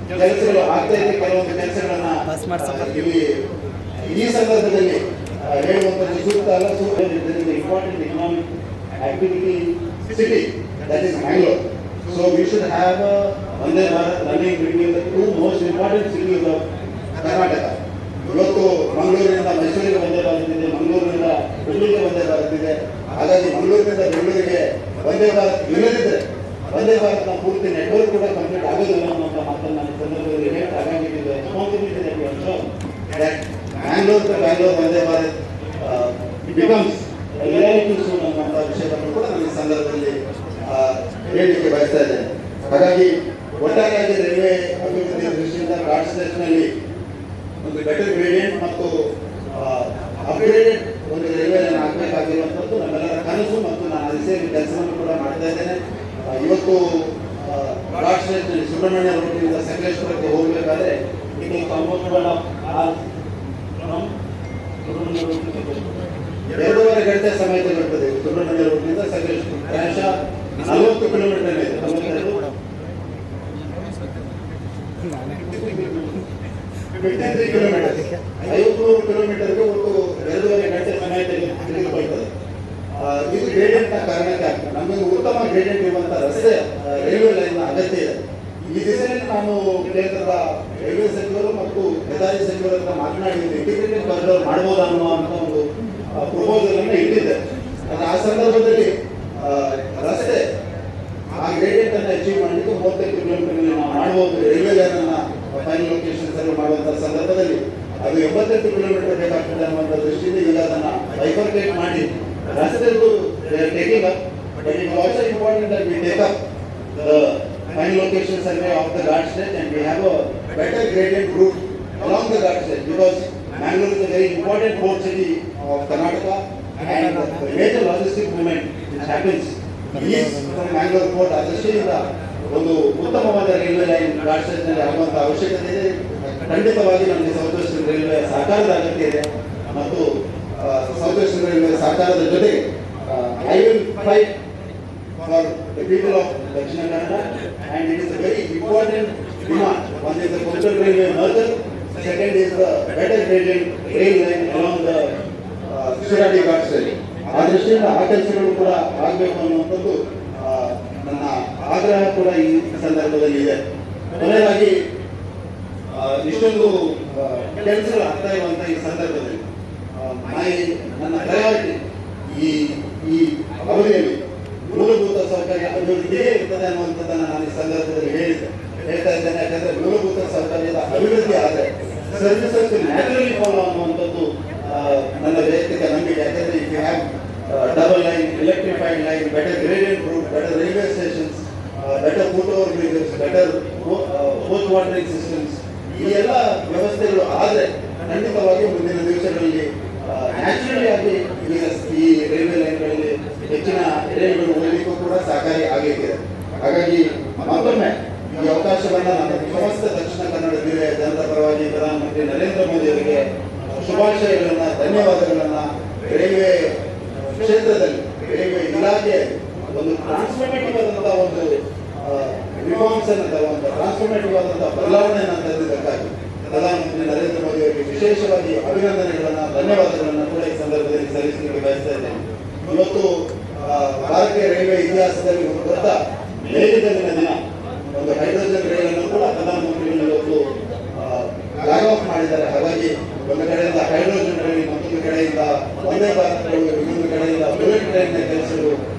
ಕೆಲಸಗಳು ಆಗ್ತಾ ಇದೆ. ಕೆಲವೊಂದು ಕೆಲಸಗಳನ್ನ ಇಲ್ಲಿ ಈ ಸಂದರ್ಭದಲ್ಲಿ ಹೇಳುವಂಥದ್ದು ಸೂಕ್ತ ಅಲ್ಲ. Important economic activity city that is Mangalore. So we should have a Vande Bharat running between the two most important cities of Karnataka. ಇವತ್ತು ಮಂಗಳೂರಿನಿಂದ ಮೈಸೂರಿಗೆ ವಂದೇ ಭಾರತ್ ಇದೆ, ಮಂಗಳೂರಿನಿಂದ ಡೆಲ್ಲಿಗೆ ವಂದೇ ಭಾರತ್ ಇದೆ. ಹಾಗಾಗಿ ಮಂಗಳೂರಿನಿಂದ ಬೆಂಗಳೂರಿಗೆ ವಂದೇ ಭಾರತ್ ಇಲ್ಲದಿದ್ದರೆ ವಂದೇ ಭಾರತ್ನ ಪೂರ್ತಿ ನೆಟ್ವರ್ಕ್ ಕೂಡ ಕಂಪ್ಲೀಟ್ ಆಗೋದಿಲ್ಲ ಅನ್ನುವಂಥ ಮಾತನ್ನು ನಾನು ಈ ಸಂದರ್ಭದಲ್ಲಿ ಹೇಳಿ ಹಾಗಾಗಿ Bangalore to Bangalore Vande Bharat becomes reality soon ಅನ್ನುವಂಥ ವಿಷಯವನ್ನು ಕೂಡ ನಾನು ಈ ಸಂದರ್ಭದಲ್ಲಿ ಹೇಳಲಿಕ್ಕೆ ಬಯಸ್ತಾ ಇದ್ದೇನೆ. ಹಾಗಾಗಿ ಒಟ್ಟಾರೆಯಾಗಿ ರೈಲ್ವೆ ಅಭಿವೃದ್ಧಿಯ ದೃಷ್ಟಿಯಿಂದ ಘಾಟ್ ಸ್ಟೇಷನ್ನಲ್ಲಿ ಒಂದು ಬೆಟರ್ ಗ್ರೇಡಿಯಂಟ್ ಮತ್ತು ಅಪ್ಗ್ರೇಡೆಡ್ ಒಂದು ರೈಲ್ವೆ ಲೈನ್ ಆಗಬೇಕಾಗಿರುವಂಥದ್ದು ನಮ್ಮೆಲ್ಲರ ಕನಸು ಮತ್ತು ನಾನು ಅದೇ ಸೇರಿ ಕೆಲಸವನ್ನು ಕೂಡ ಮಾಡ್ತಾ ಇದ್ದೇನೆ. ಇವತ್ತು ಘಾಟ್ ಸ್ಟೇಷನ್ ಸುಬ್ರಹ್ಮಣ್ಯ ರೋಡ್ನಿಂದ ಸಕಲೇಶ್ವರಕ್ಕೆ ಹೋಗಬೇಕಾದ್ರೆ ಇದು ಆಲ್ಮೋಸ್ಟ್ 2.5 ಗಂಟೆ ಸಮಯ ತಗೊಳ್ತದೆ. ಸುಬ್ರಹ್ಮಣ್ಯ ರೋಡ್ನಿಂದ ಸಕಲೇಶ್ವರ ಪ್ರಾಯಶಃ 40 ಕಿಲೋಮೀಟರ್ ಇದೆ. 53 ಕಿಲೋಮೀಟರ್ 53 ಕಿಲೋಮೀಟರ್ಗೆ ಒಟ್ಟು 2.5 ಗಂಟೆ ಸಮಯ ತೆಗೆದುಕೊಳ್ತದೆ. ಇದು ಗ್ರೇಡಿಯಂಟ್ ನ ಕಾರಣಕ್ಕೆ ಆಗ್ತದೆ. ನಮಗೆ ಉತ್ತಮ ಗ್ರೇಡಿಯಂಟ್ ಇರುವಂತ ರಸ್ತೆ ರೈಲ್ವೆ ಲೈನ್ ಅಗತ್ಯ ಇದೆ. ಈ ದಿಸೆಯಲ್ಲಿ ನಾನು ಕೇಂದ್ರದ ರೈಲ್ವೆ ಸಚಿವರು ಮತ್ತು ಹೆದ್ದಾರಿ ಸಚಿವರ ಹತ್ರ ಮಾತನಾಡಿ ಇಂಟಿಗ್ರೇಟೆಡ್ ಕಾರಿಡಾರ್ ಮಾಡಬಹುದು ಅನ್ನುವಂತ ಒಂದು ಪ್ರಪೋಸಲ್ ಅನ್ನು ಇಟ್ಟಿದ್ದೆ. ಆ ಸಂದರ್ಭದಲ್ಲಿ ರಸ್ತೆ ಆ ಗ್ರೇಡಿಯಂಟ್ ಅನ್ನು ಅಚೀವ್ ಮಾಡಲಿಕ್ಕೆ 35 ಕಿಲೋಮೀಟರ್ ನಾವು ಮಾಡಬಹುದು. ರೈಲ್ವೆ ಲೈನ್ ಅನ್ನ ಫೈನಲ್ ಲೊಕೇಶನ್ ಸರ್ವೆ ಮಾಡುವಂತಹ ಸಂದರ್ಭದಲ್ಲಿ ಅದು 88 ಕಿಲೋಮೀಟರ್ ಬೇಕಾಗ್ತದೆ ಅನ್ನುವಂಥ ದೃಷ್ಟಿಯಿಂದ ಈಗ ಅದನ್ನ ಬೈಫರ್ಕೇಟ್ ಮಾಡಿ ರಸ್ತೆದು taking up. But it also important that we take up the final location survey of the ghat stage and we have a better gradient route along the Ghat stage because Mangalore is a very important port city of Karnataka and the major logistic movement which happens east from Mangalore port ಅದೃಷ್ಟಿಯಿಂದ ಒಂದು ಉತ್ತಮವಾದ ರೈಲ್ವೆ ಲೈನ್ ಘಾಟ್ ಸ್ಟೇಜ್ ನಲ್ಲಿ ಆಗುವಂತಹ ಅವಶ್ಯಕತೆ ಇದೆ. ಖಂಡಿತವಾಗಿ ನಮಗೆ ಸೌತ್ ವೆಸ್ಟರ್ನ್ ರೈಲ್ವೆ ಸಹಕಾರದ ಅಗತ್ಯ ಇದೆ ಮತ್ತು ಸೌತ್ ವೆಸ್ಟರ್ನ್ ರೈಲ್ವೆ ಸಹಕಾರದ ಜೊತೆಗೆ I will fight for the people of Dakshina Kannada and it is a very important demand. One is the coastal railway merger, second is the better gradient rail line along the Shiradi Ghat stage. ಆ ದೃಷ್ಟಿಯಿಂದ ಆ ಕೆಲಸಗಳು ಕೂಡ ಆಗಬೇಕು ಅನ್ನುವಂಥದ್ದು ನನ್ನ ಆಗ್ರಹ ಕೂಡ ಈ ಸಂದರ್ಭದಲ್ಲಿ ಇದೆ. ಕೊನೆಯದಾಗಿ ಇಷ್ಟೊಂದು ಕೆಲಸಗಳು ಆಗ್ತಾ ಇರುವಂತ ಈ ಸಂದರ್ಭದಲ್ಲಿ ನನ್ನ ಪ್ರಯಾರಿಟಿ ಈ ಅವಧಿಯಲ್ಲಿ ಮೂಲಭೂತ ಸೌಕರ್ಯ ಅಭಿವೃದ್ಧಿಯೇ ಇರ್ತದೆ ಅನ್ನುವಂಥದ್ದನ್ನು ನಾನು ಈ ಸಂದರ್ಭದಲ್ಲಿ ಹೇಳ್ತಾ ಇದ್ದೇನೆ. ಯಾಕಂದ್ರೆ ಮೂಲಭೂತ ಸೌಕರ್ಯದ ಅಭಿವೃದ್ಧಿ ಆದರೆ ಸರ್ವಿಸಸ್ ನ್ಯಾಚುರಲಿ ಫಾಲೋ ಅನ್ನುವಂಥದ್ದು ನನ್ನ ವೈಯಕ್ತಿಕ ನಂಬಿಕೆ. ಯಾಕಂದ್ರೆ if you have double line, electrified line, better gradient route, better railway stations, better foot over bridges, better post watering systems, ಈ ಎಲ್ಲ ವ್ಯವಸ್ಥೆಗಳು ಆದರೆ ಖಂಡಿತವಾಗಿ ಮುಂದಿನ ದಿವಸಗಳಲ್ಲಿ ನ್ಯಾಚುರಲಿ ಆಗಿ ಈ ರೈಲ್ವೆ ಲೈನ್ಗಳಲ್ಲಿ ಹೆಚ್ಚಿನ ರೈಲುಗಳು ಹೋಗಲಿಕ್ಕೂ ಕೂಡ ಸಹಕಾರಿ ಆಗಲಿದೆ. ಹಾಗಾಗಿ ಮತ್ತೊಮ್ಮೆ ಈ ಅವಕಾಶವನ್ನ ನಾನು ಸಮಸ್ತ ದಕ್ಷಿಣ ಕನ್ನಡ ಜಿಲ್ಲೆಯ ಜನರ ಪರವಾಗಿ ಪ್ರಧಾನಮಂತ್ರಿ ನರೇಂದ್ರ ಮೋದಿ ಅವರಿಗೆ ಶುಭಾಶಯಗಳನ್ನ, ಧನ್ಯವಾದಗಳನ್ನ. ರೈಲ್ವೆ ಕ್ಷೇತ್ರದಲ್ಲಿ ರೈಲ್ವೆ ಇಲಾಖೆ ಒಂದು ಟ್ರಾನ್ಸ್ಫಾರ್ಮೇಟಿವ್ ಆದಂತಹ ಒಂದು ರಿಫಾರ್ಮ್ಸ್ ಅನ್ನು ತರುವಂತಹ ಟ್ರಾನ್ಸ್ಫಾರ್ಮೇಟಿವ್ ಆದಂತಹ ಬದಲಾವಣೆಯನ್ನು ತರುವುದಕ್ಕಾಗಿ ಪ್ರಧಾನಮಂತ್ರಿ ನರೇಂದ್ರ ಮೋದಿ ಅವರಿಗೆ ವಿಶೇಷವಾಗಿ ಅಭಿನಂದನೆಗಳನ್ನ, ಧನ್ಯವಾದಗಳನ್ನ ಕೂಡ ಈ ಸಂದರ್ಭದಲ್ಲಿ ಸಲ್ಲಿಸಲಿಕ್ಕೆ ಬಯಸ್ತಾ ಇದ್ದೇನೆ. ಇವತ್ತು ಭಾರತೀಯ ರೈಲ್ವೆ ಇತಿಹಾಸದಲ್ಲಿ ಒಂದು ದೊಡ್ಡ ವೇಗದಲ್ಲಿನ ದಿನ. ಒಂದು ಹೈಡ್ರೋಜನ್ ರೈಲನ್ನು ಕೂಡ ಪ್ರಧಾನಮಂತ್ರಿಗಳು ಇವತ್ತು ಲಾಗ್ ಆಫ್ ಮಾಡಿದ್ದಾರೆ. ಹಾಗಾಗಿ ಒಂದು ಕಡೆಯಿಂದ ಹೈಡ್ರೋಜನ್ ರೈಲು, ಮತ್ತೊಂದು ಕಡೆಯಿಂದ ವಂದೇ ಭಾರತ್ ರೈಲು, ಇನ್ನೊಂದು ಕಡೆಯಿಂದ ಬುಲೆಟ್ ಟ್ರೈನ್ನ ಕೆಲಸಗಳು,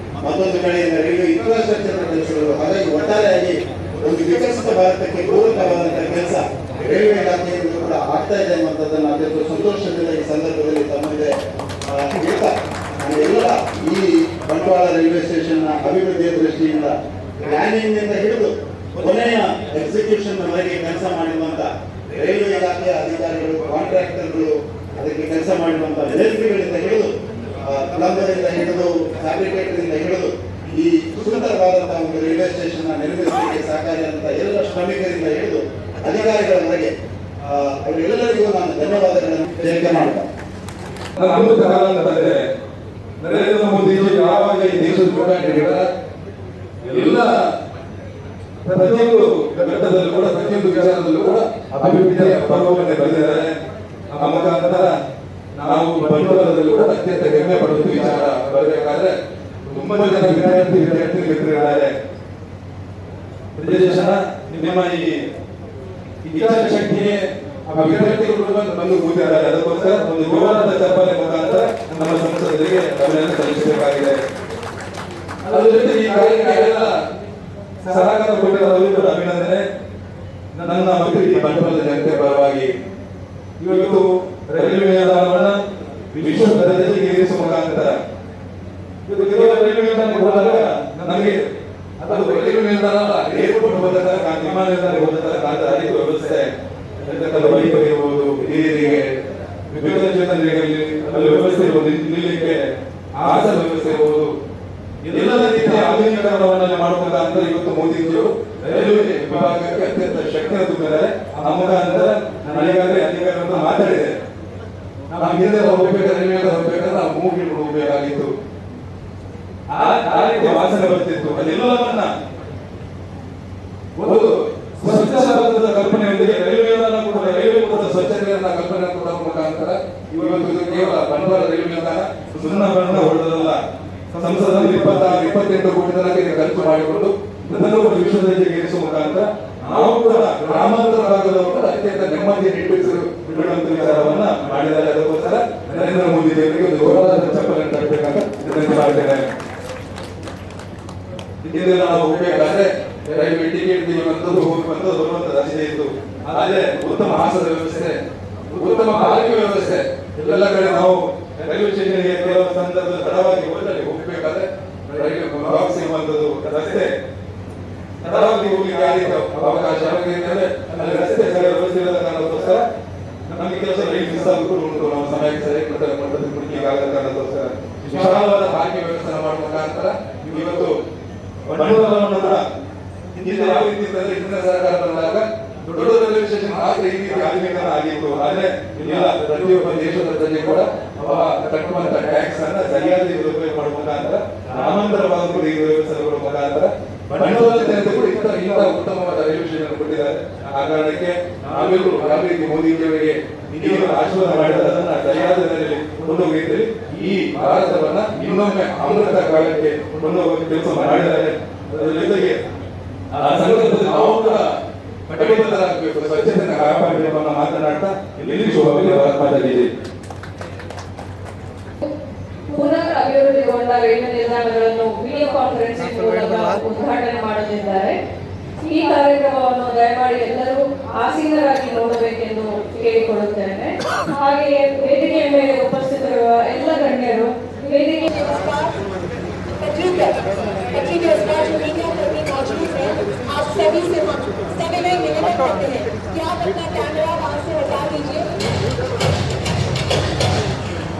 ಮತ್ತೊಂದು ಕಡೆಯಿಂದ ರೈಲ್ವೆ ಇನ್ಫ್ರಾಸ್ಟ್ರಕ್ಚರ್ ಕೆಲಸಗಳು. ಹಾಗಾಗಿ ಒಟ್ಟಾರೆಯಾಗಿ ಒಂದು ವಿಕಸಿತ ಭಾರತಕ್ಕೆ ಪೂರಕವಾದಂತಹ ಕೆಲಸ ರೈಲ್ವೆ ಇಲಾಖೆಯಿಂದ ಕೂಡ ಆಗ್ತಾ ಇದೆ ಅನ್ನುವಂಥದ್ದನ್ನು ಅತ್ಯಂತ ಸಂತೋಷದಿಂದ ಈ ಸಂದರ್ಭದಲ್ಲಿ ತಮ್ಮದೇ ಹೇಳ್ತಾ ಎಲ್ಲ ಈ ಬಂಟ್ವಾಳ ರೈಲ್ವೆ ಸ್ಟೇಷನ್ ಅಭಿವೃದ್ಧಿಯ ದೃಷ್ಟಿಯಿಂದ ಪ್ಲಾನಿಂಗ್ ನಿಂದ ಹಿಡಿದು ಕೊನೆಯ ಎಕ್ಸಿಕ್ಯೂಷನ್ ವರೆಗೆ ಕೆಲಸ ಮಾಡಿರುವಂತ ರೈಲ್ವೆ ಇಲಾಖೆಯ ಅಧಿಕಾರಿಗಳು, ಕಾಂಟ್ರಾಕ್ಟರ್ಗಳು, ಅದಕ್ಕೆ ಕೆಲಸ ಮಾಡಿರುವಂತಹ ಮೇಸ್ತ್ರಿಗಳಿಂದ ಹಿಡಿದು, ಪ್ಲಂಬರ್ ಇಂದ ಹಿಡಿದು, ಫ್ಯಾಬ್ರಿಕೇಟರ್ ಇಂದ ಹಿಡಿದು ಈ ಸುಂದರವಾದಂತಹ ಒಂದು ರೈಲ್ವೆ ಸ್ಟೇಷನ್ ನಿರ್ಮಿಸಲಿಕ್ಕೆ ಸಹಕಾರಿಯಾದಂತಹ ಎಲ್ಲ ಶ್ರಮಿಕರಿಂದ ಹಿಡಿದು ಅಧಿಕಾರಿಗಳವರೆಗೆ ಅವರೆಲ್ಲರಿಗೂ ನಾನು ಧನ್ಯವಾದಗಳನ್ನು ಹೇಳಿಕೆ ಮಾಡ್ತೇನೆ. ಅಂತಂದ್ರೆ ನರೇಂದ್ರ ಮೋದಿಜಿ ಯಾವಾಗ ಈ ದೇಶದ ಚುನಾವಣೆ ಎಲ್ಲ ಪ್ರತಿಯೊಂದು ಘಟ್ಟದಲ್ಲೂ ಕೂಡ ಪ್ರತಿಯೊಂದು ವಿಚಾರದಲ್ಲೂ ಕೂಡ ಅಭಿವೃದ್ಧಿಯ ಪರ್ವವನ್ನು ಬರೆದಿದ್ದಾರೆ. ಆ ಮುಖಾಂತರ ನಾವು ಬಂಡವಾಳದಲ್ಲೂ ಕೂಡ ಅತ್ಯಂತ ಹೆಮ್ಮೆ ಪಡುವುದು ವಿಚಾರ ಬರಬೇಕಾದ್ರೆ ತುಂಬಾ ಜನ ವಿದ್ಯಾರ್ಥಿ ಮಿತ್ರರಿದ್ದಾರೆ. ಬ್ರಿಜೇಶನ ನಿಮ್ಮ ಈ ಇಚ್ಛಾಶಕ್ತಿಗೆ ಆ ವಿದ್ಯಾರ್ಥಿಗಳು ಬಂದು ಕೂತಿದ್ದಾರೆ. ಅದಕ್ಕೋಸ್ಕರ ಒಂದು ಜೋರಾದ ಚಪ್ಪಾಳೆ ಮುಖಾಂತರ ನಮ್ಮ ಸಂಸದರಿಗೆ ಅಭಿನಂದನೆ ಸಲ್ಲಿಸಬೇಕಾಗಿದೆ. ಅದರ ಜೊತೆ ಈ ಕಾರ್ಯಕ್ರಮಕ್ಕೆಲ್ಲ ಸಹಕಾರ ಕೊಟ್ಟಿರೋರು ಕೂಡ ಅಭಿನಂದನೆ. ನನ್ನ ಮತ್ತು ಈ ಬಂಡವಾಳದ ಜನತೆ ಪರವಾಗಿ ಇವತ್ತು ರೈಲ್ವೆ ನಿಲ್ದಾಣವನ್ನು ವಿಶ್ವ ದರ್ಜೆಗೆ ಏರಿಸುವ ಮುಖಾಂತರ ರೈಲ್ವೆ ನಿಲ್ದಾಣಕ್ಕೆ ಹೋದಾಗ ನಮಗೆ ಅದು ರೈಲ್ವೆ ನಿಲ್ದಾಣ ಅಲ್ಲ, ಏರ್ಪೋರ್ಟ್ ಹೋದ ತರ ಕಾಣ್ತದೆ, ವಿಮಾನ ನಿಲ್ದಾಣಕ್ಕೆ ಹೋದ ತರ ಕಾಣ್ತದೆ. ಅದಕ್ಕೆ ವ್ಯವಸ್ಥೆ ಬೈಕ್ ಇರ್ಬೋದು, ಹಿರಿಯರಿಗೆ ವಿಕಲಚೇತನರಿಗೆ ಅಲ್ಲಿ ವ್ಯವಸ್ಥೆ ಇರ್ಬೋದು, ನಿಲ್ಲಲಿಕ್ಕೆ ಆಸನ ವ್ಯವಸ್ಥೆ ಇರ್ಬೋದು, ಎಲ್ಲ ರೀತಿಯ ಆಧುನೀಕರಣವನ್ನು ಮಾಡುವ ಮುಖಾಂತರ ಇವತ್ತು ಮೋದಿಜಿಯವರು ರೈಲ್ವೆ ವಿಭಾಗಕ್ಕೆ ಅತ್ಯಂತ ಶಕ್ತಿಯನ್ನು ತುಂಬಿದ್ದಾರೆ. ಆ ಮುಖಾಂತರ ನನಗಾಗಲೇ ಅಧಿಕಾರಿಗಳು ಮಾತಾಡಿದೆ. ನಾವು ಹಿಂದೆ ಹೋಗ್ಬೇಕಾದ್ರೆ ರೈಲ್ವೆ ಹೋಗ್ಬೇಕಾದ್ರೆ ನಾವು ಮೂಗಿ ಹೋಗ್ಬೇಕಾಗಿತ್ತು. ಆ ರೀತಿ ವಾಸನೆ ಬರ್ತಿತ್ತು. ಅದೆಲ್ಲವನ್ನ ಒಂದು ಸ್ವಚ್ಛ ಭಾರತದ ಕಲ್ಪನೆಯೊಂದಿಗೆ ರೈಲ್ವೆ ಕೂಡ ರೈಲ್ವೆ ಕೂಡ ಸ್ವಚ್ಛತೆಯನ್ನ ಕಲ್ಪನೆ ಕೊಡುವ ಮುಖಾಂತರ ಇವತ್ತು ಇದು ಕೇವಲ ಬಂಡವಾಳ ರೈಲ್ವೆ ನಿಲ್ದಾಣ ಸುಣ್ಣ ಬಣ್ಣ ಹೊಡೆದಲ್ಲ. ಸಂಸದಲ್ಲಿ 26-28 ಕೋಟಿ ತನಕ ಖರ್ಚು ಮಾಡಿಕೊಂಡು ಇದನ್ನು ವಿಶ್ವ ದರ್ಜೆಗೆ ಏರಿಸುವ ಮುಖಾಂತರ ನಾವು ಕೂಡ ಗ್ರಾಮಾಂತರ ಭಾಗದವರು ಕೂಡ ಅತ್ಯಂತ ನೆಮ್ಮದಿಯನ್ನು ಬಿಡುವಂತ ವಿಚಾರವನ್ನ ಮಾಡಿದ್ದಾರೆ. ಅದಕ್ಕೋಸ್ಕರ ನರೇಂದ್ರ ಮೋದಿ ಅವರಿಗೆ ಒಂದು ಗೌರವದ ಚಪ್ಪಲಿಯನ್ನು ತರಬೇಕಂತ ವಿನಂತಿ ಮಾಡಿದ್ದೇನೆ. ಇದೆಲ್ಲ ನಾವು ಹೋಗಬೇಕಾದ್ರೆ ರೈಲ್ವೆ ಟಿಕೆಟ್ ತೆಗೆಯುವಂಥದ್ದು ಹೋಗುವಂಥದ್ದು ಬರುವಂತ ರಸ್ತೆ ಇತ್ತು. ಆದರೆ ಉತ್ತಮ ಆಸನದ ವ್ಯವಸ್ಥೆ, ಉತ್ತಮ ಆರೋಗ್ಯ ವ್ಯವಸ್ಥೆ ಎಲ್ಲ ಕಡೆ ನಾವು ರೈಲ್ವೆ ಸ್ಟೇಷನ್ಗೆ ಕೆಲವು ಸಂದರ್ಭದಲ್ಲಿ ತಡವಾಗಿ ಹೋದಲ್ಲಿ ಹೋಗಬೇಕಾದ್ರೆ ರೈಲ್ವೆ ಬಾಕ್ಸ್ ಸಿಗುವಂಥದ್ದು ರಸ್ತೆ ತಡವಾಗಿ ಹೋಗ್ಲಿಕ್ಕೆ ಯಾರಿಗೆ ಅವಕಾಶ ಯಾವಾಗಂದ್ರೆ ಅಲ್ಲಿ ರಸ್ತೆ ಸರಿಯಾದ ವ್ಯವಸ್ಥೆ ಇಲ್ಲದ ಕಾರಣಕ್ಕೋಸ್ಕರ ನಮಗೆ ಕೆಲಸ ರೈಲು ಮಿಸ್ ಆಗೋದು ಉಂಟು. ನಾವು ಸಮಯಕ್ಕೆ ಸರಿಯಾಗಿ ಮಟ್ಟದಲ್ಲಿ ಕುಡಿಕೆ ಆಗದ ಕಾರಣಕ್ಕೋಸ್ಕರ ವಿಶಾಲವಾದ ಭಾಗ್ಯ ವ್ಯವಸ್ಥೆ ಮಾಡುವ ಮುಖಾಂತರ ಇವತ್ತು ಬಂಡವಾಳವನ್ನು ಕೂಡ ಹಿಂದೆ ಯಾವ ರೀತಿ ಇರ್ತದೆ, ಹಿಂದಿನ ಸರ್ಕಾರ ಬಂದಾಗ ದೊಡ್ಡ ರೈಲ್ವೆ ಸ್ಟೇಷನ್ ಮಾತ್ರ ಈ ರೀತಿ ಆಧುನೀಕರಣ ಆಗಿತ್ತು. ಆದ್ರೆ ಇಲ್ಲ, ಪ್ರತಿಯೊಬ್ಬ ದೇಶದ ಪ್ರಜೆ ಕೂಡ ಕಟ್ಟುವಂತ ಟ್ಯಾಕ್ಸ್ ಅನ್ನ ಸರಿಯಾದ ಉಪಯೋಗ ಮಾಡುವ ಮುಖಾಂತರ ಗ್ರಾಮಾಂತರ ಭಾಗಕ್ಕೂ ಈ ವ್ಯವಸ್ಥೆ ಕೊಡುವ ಮುಖಾಂತರ ಬಂಡವಾಳ ಜನತೆ ಕೂಡ ಇಂಥ ಉತ್ತಮವಾದ ರೈಲ್ವೆ ಸ್ಟೇಷನ್ ಕೊಟ್ಟಿದ್ದಾರೆ. ಆ ಕಾರಣಕ್ಕೆ ನಾವೆಲ್ಲರೂ ಯಾವ ರೀತಿ ಮೋದಿಜಿಯವರಿಗೆ ನೀವು ಆಶೀರ್ವಾದ ಮಾಡಿದರೆ ಅದನ್ನ ಸರಿಯಾದ ರೀತಿಯಲ್ಲಿ ಕೊಂಡೋಗಿದ್ದರೆ ಈ ಭಾರತವನ್ನ ಇನ್ನೊಮ್ಮೆ ಅಮೃತ ಕಾಲಕ್ಕೆ ಕೊಂಡೋಗುವ ಕೆಲಸ ಮಾಡಿದ್ದಾರೆ. ಅದರ ಜೊತೆಗೆ ಆ ಸಂದರ್ಭದಲ್ಲಿ ನಾವು ಕೂಡ ಕಟಿಬದ್ಧರಾಗಬೇಕು, ಸ್ವಚ್ಛತೆಯನ್ನು ಕಾಪಾಡಬೇಕು ಅನ್ನೋ ಮಾತನಾಡ್ತಾ ಇಲ್ಲಿ ಶುಭವಾಗಲಿ. ಪುನಃ ಅಭಿವೃದ್ಧಿಗೊಂಡ ರೈಲ್ವೆ ನಿಲ್ದಾಣಗಳನ್ನು ವಿಡಿಯೋ ಕಾನ್ಫರೆನ್ಸಿಂಗ್ ಮೂಲಕ ಉದ್ಘಾಟನೆ ಮಾಡಲಿದ್ದಾರೆ. ಈ ಕಾರ್ಯಕ್ರಮವನ್ನು ದಯಮಾಡಿ ಎಲ್ಲರೂ ಆಸೀನರಾಗಿ ನೋಡಬೇಕೆಂದು ಕೇಳಿಕೊಳ್ಳುತ್ತೇನೆ. ಹಾಗೆಯೇ ವೇದಿಕೆಯ ಮೇಲೆ ಉಪಸ್ಥಿತರಿರುವ ಎಲ್ಲ ಗಣ್ಯರು ವೇದಿಕೆ आप सभी से सविनय निवेदन करते हैं कि आप अपना कैमरा वहां से हटा दीजिए.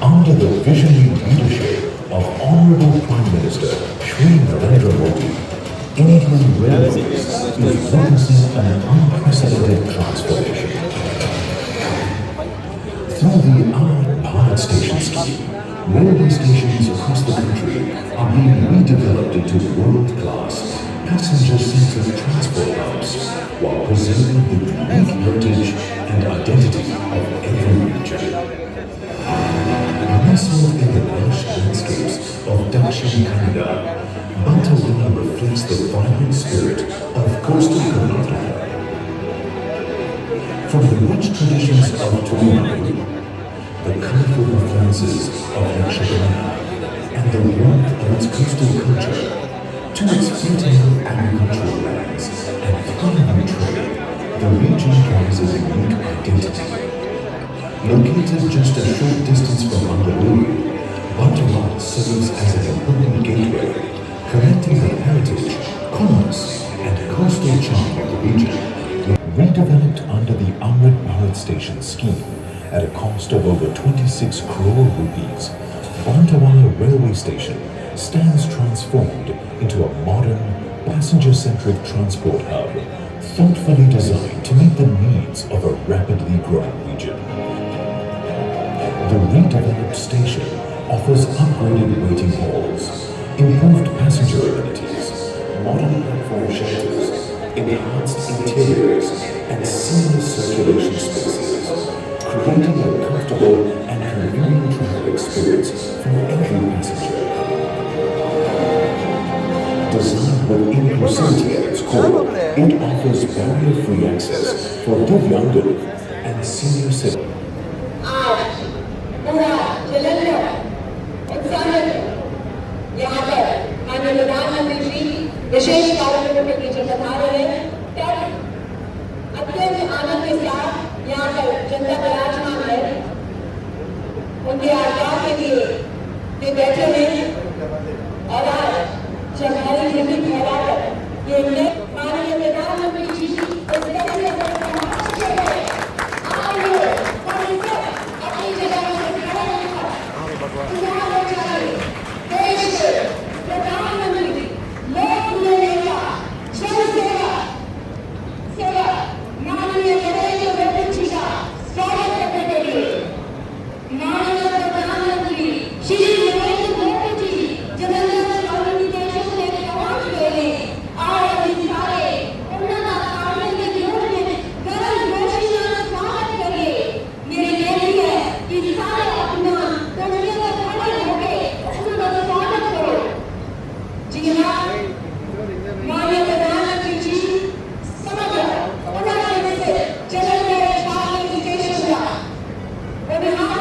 Under the visionary leadership of Honorable Prime Minister Shri Narendra Modi, Indian Railways is witnessing an unprecedented transformation. Through the Amrit Bharat Station scheme, railway stations across the country are being redeveloped into world-class passenger-centric transport hubs while preserving the unique heritage and identity of every region. Nestled in the lush landscapes of Dakshin Kannada, Bantawala reflects the vibrant spirit of coastal Karnataka. From the rich traditions of Tamil, the colorful influences of Yakshagana, and the warmth of its coastal culture, to its fertile agricultural lands and thriving trade, the region carries a unique identity. Located just a short distance from Mangalore, Bantawal serves as an important gateway, connecting the heritage, commerce, and coastal charm of the region. Redeveloped under the Amrit Bharat Station scheme at a cost of over 26 crore rupees, Bantawal Railway Station stands transformed into a modern, passenger-centric transport hub, thoughtfully designed to meet the needs of a rapidly growing region. The redeveloped station offers upgraded waiting halls, improved passenger amenities, modern platform shelters, enhanced interiors, and seamless circulation spaces, creating a comfortable and convenient travel experience for every passenger. Designed with inclusivity at its core, it offers barrier-free access for Divyangu and senior citizens. आज पूरा जलंधर उत्साहित यहाँ पर माननीय प्रधानमंत्री जी विशेष कार्यक्रम के पीछे बता रहे हैं तब अत्यंत आनंद के साथ यहाँ पर जनता विराजमान है उनके आज्ञा के लिए वे बैठे हैं और आज जब हरी झंडी फहराकर ये माननीय प्रधानमंत्री जी इस तरह अपनी जगह पर खड़े होकर देश के प्रधानमंत्री लोकप्रिय नेता जनसेवा सेवक माननीय नरेंद्र मोदी जी का स्वागत करने के लिए माननीय प्रधानमंत्री श्री नरेंद्र मोदी जी जलंधर कम्युनिकेशन से पहुंच गए हैं और इन सारे उन्नत कार्यों के योग में गरम जोशी का स्वागत करिए मेरी बेनती है कि सारे अपना कमरे में खड़े होकर उनका स्वागत करो जी हाँ माननीय प्रधानमंत्री जी समग्र उन्नत से जलंधर कम्युनिकेशन का विभाग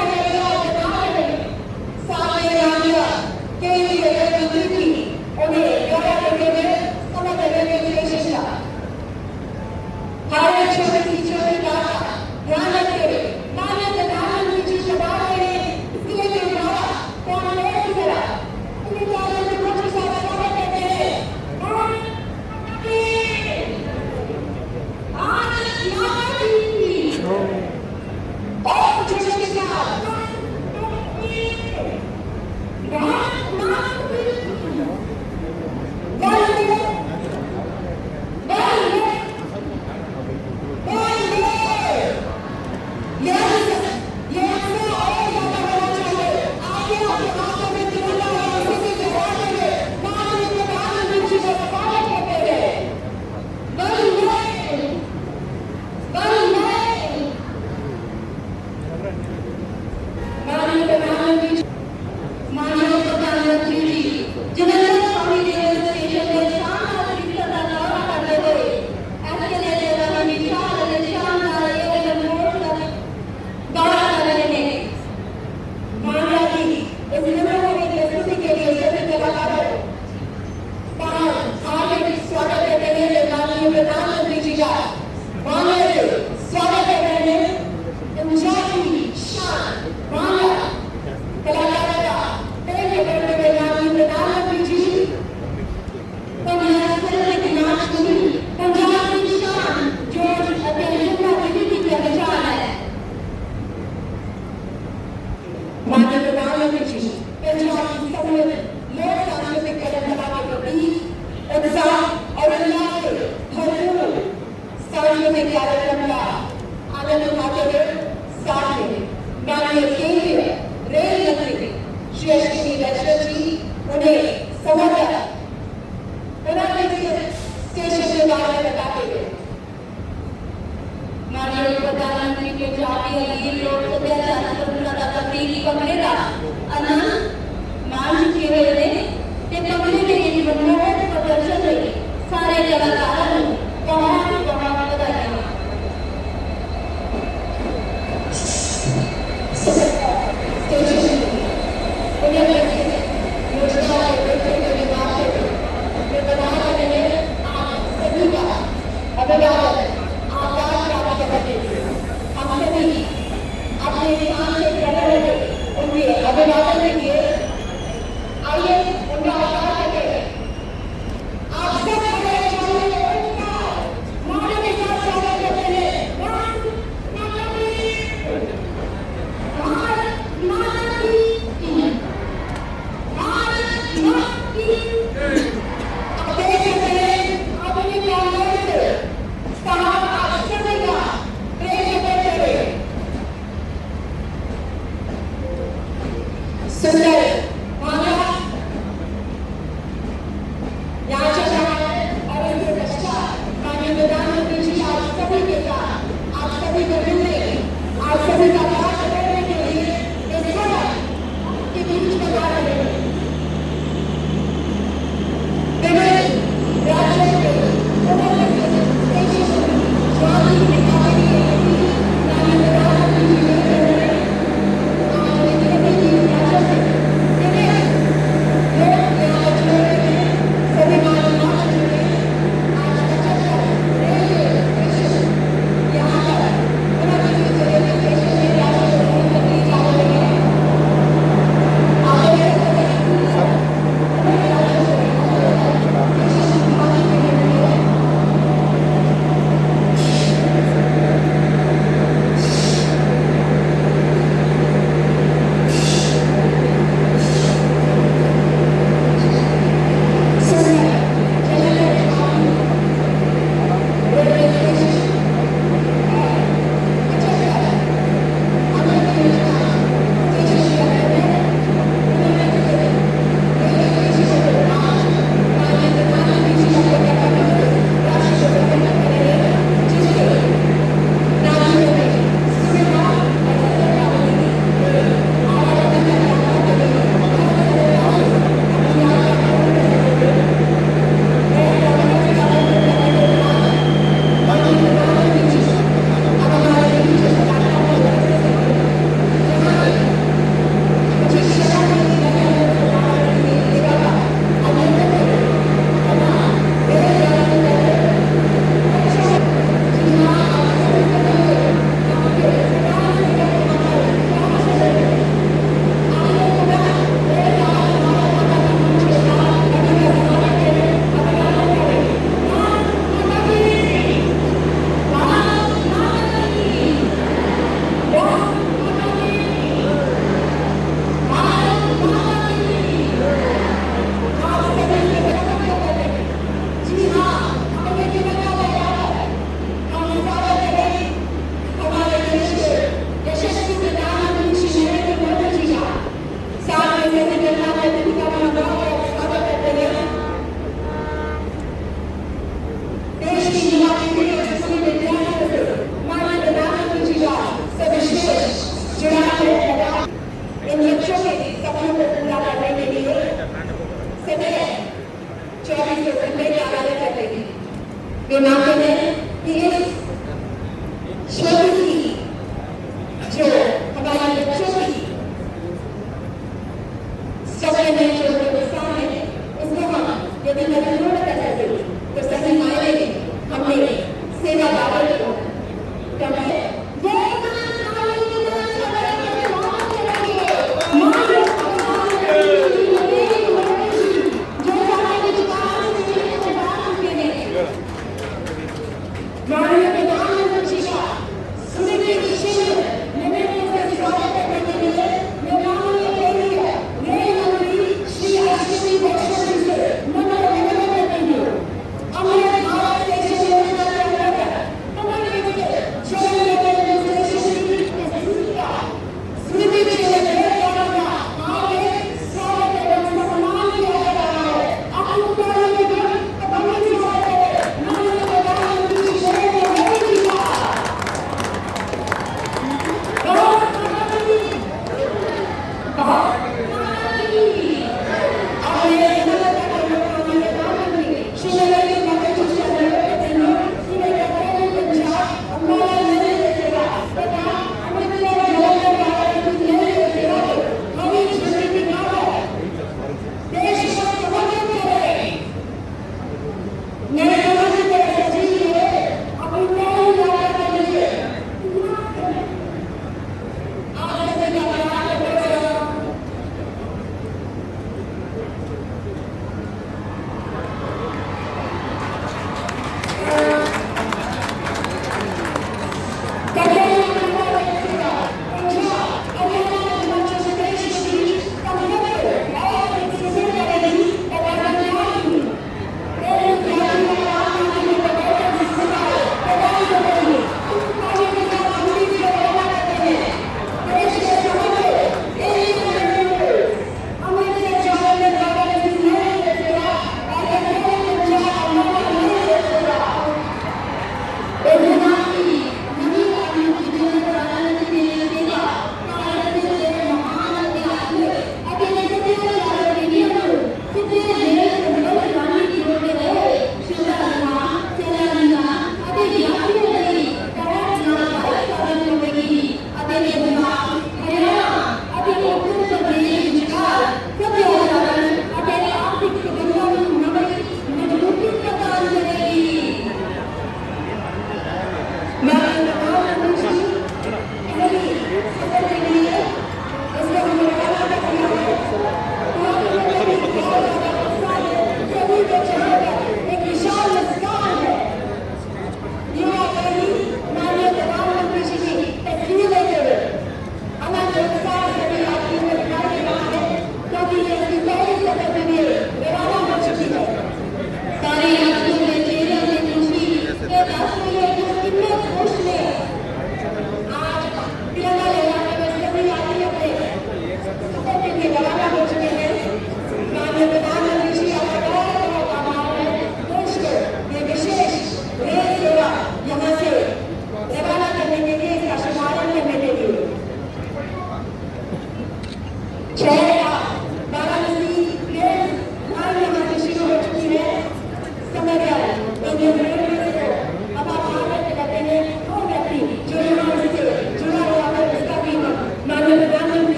सामने राज्य केंद्रीय मंत्री की उन्हें दौरा करने में समग्र कम्युनिकेशन का हर छोटी छोटी बात ध्यान रखते माननीय प्रधानमंत्री जी सभा में इसके द्वारा कांग्रेस की तरह उन्हें कार्य में कुछ स्वागत करते हैं आज नारी और छोटे के साथ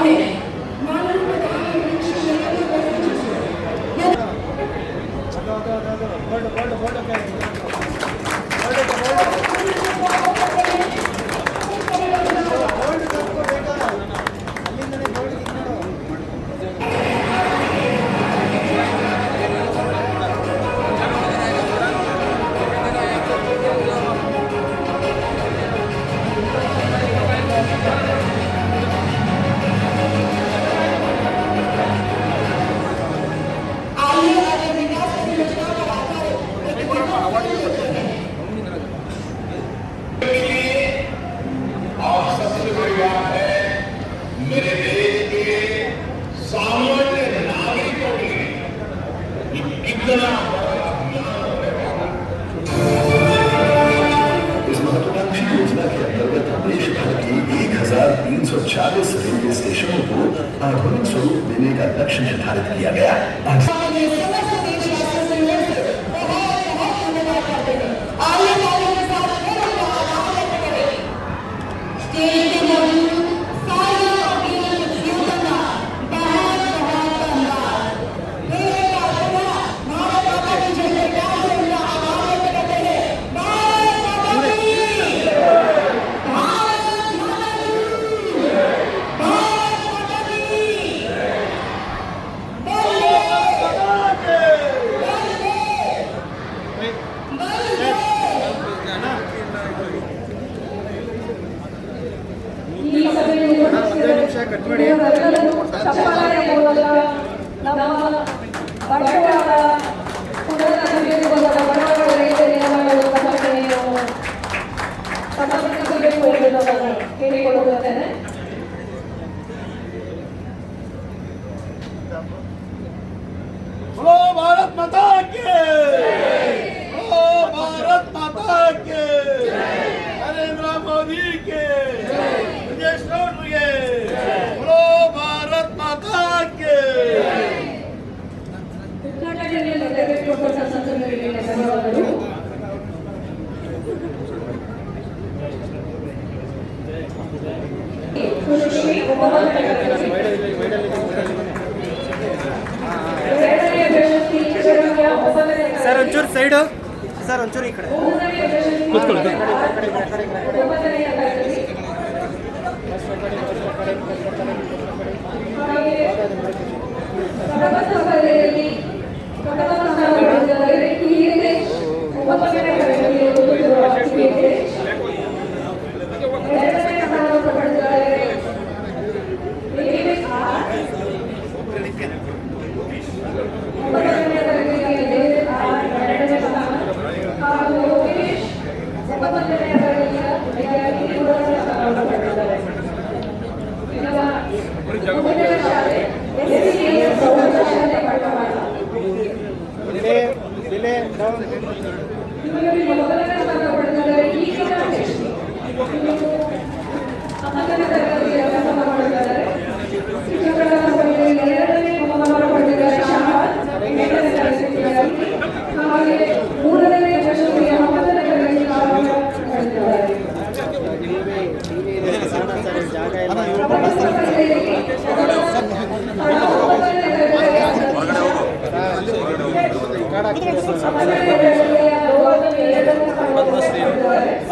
आहे मानवता इस महत्वाकांक्षी योजना के अंतर्गत देश भर की 1340 रेलवे स्टेशनों को आधुनिक स्वरूप देने का लक्ष्य निर्धारित किया गया। ಈ ಸಭೆಯಲ್ಲಿ ಇವರೆಲ್ಲರೂ ಚಪ್ಪಾಳೆಯ ಮೂಲಕ ನಮ್ಮ ಬಂಡವಾಳ ಪುನರ್ನಿರ್ಮಾಣದ ಬಂಡವಾಳ ರೈತ ನಿಯಮಗಳು ಸಂಘಟನೆಯನ್ನು ಸಮರ್ಥಿಸಬೇಕು ಎಂದು ನಾನು ಕೇಳಿಕೊಳ್ಳುತ್ತೇನೆ. बोलो भारत माता की बोलो भारत माता की नरेंद्र मोदी के विदेश के बोलो भारत माता के ಉದ್ಘಾಟನೆಯಲ್ಲಿ ನೆರವೇರಿಸಿಕೊಂಡ ಸಂಸದರಿಗೆ ಧನ್ಯವಾದಗಳು. ಶ್ರೀ ಸರ್ ಒಂಚೂರು ಸೈಡು ಸರ್ ಒಂಚೂರು ಈ ಕಡೆ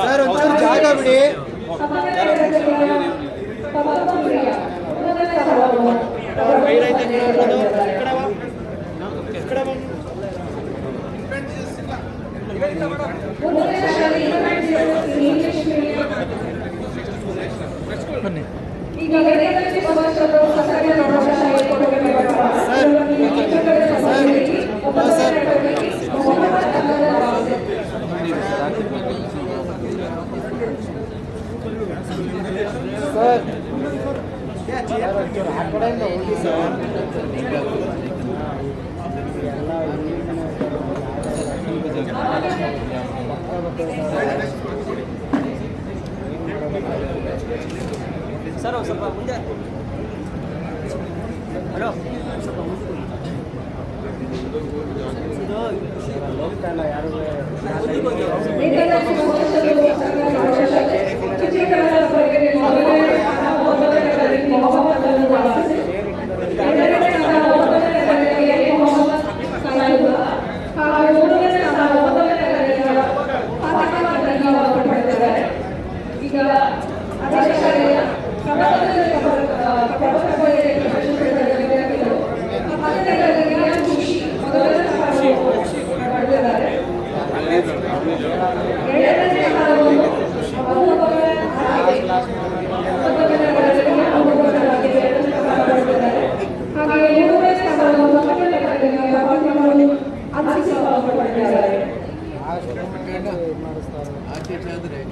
ಸರ್ ಒಂಚೂರು ಜಾಗ ಬಿಡಿ. ಸರ್ ಸ್ವಲ್ಪ ಮುಂದೆ ಹಲೋ ಹೋಗ್ತಾಯಿಲ್ಲ ಯಾರು ಚಿತ್ರೀಕರಣ ಈಗ ಅದೇ ಶಾಲೆಯ ಪ್ರಬಂಧದಲ್ಲಿ ಪ್ರಬಂಧ ವಿದ್ಯಾರ್ಥಿಗಳು ಮೊದಲನೇ ತರಗತಿಯ ಖುಷಿ ಮೊದಲನೇ ಸ್ಥಾನವನ್ನು ಪಡೆದಿದ್ದಾರೆ. ಎರಡನೇ ಸ್ಥಾನವನ್ನು ಹಾಗೆ ಮೂರನೇ ಸ್ಥಾನವನ್ನು ಮೊದಲನೇ ತರಗತಿಯ ಫಾತಿಮಾಳು ಅನ್ಸಿಸಾ ಪಡೆದಿದ್ದಾರೆ.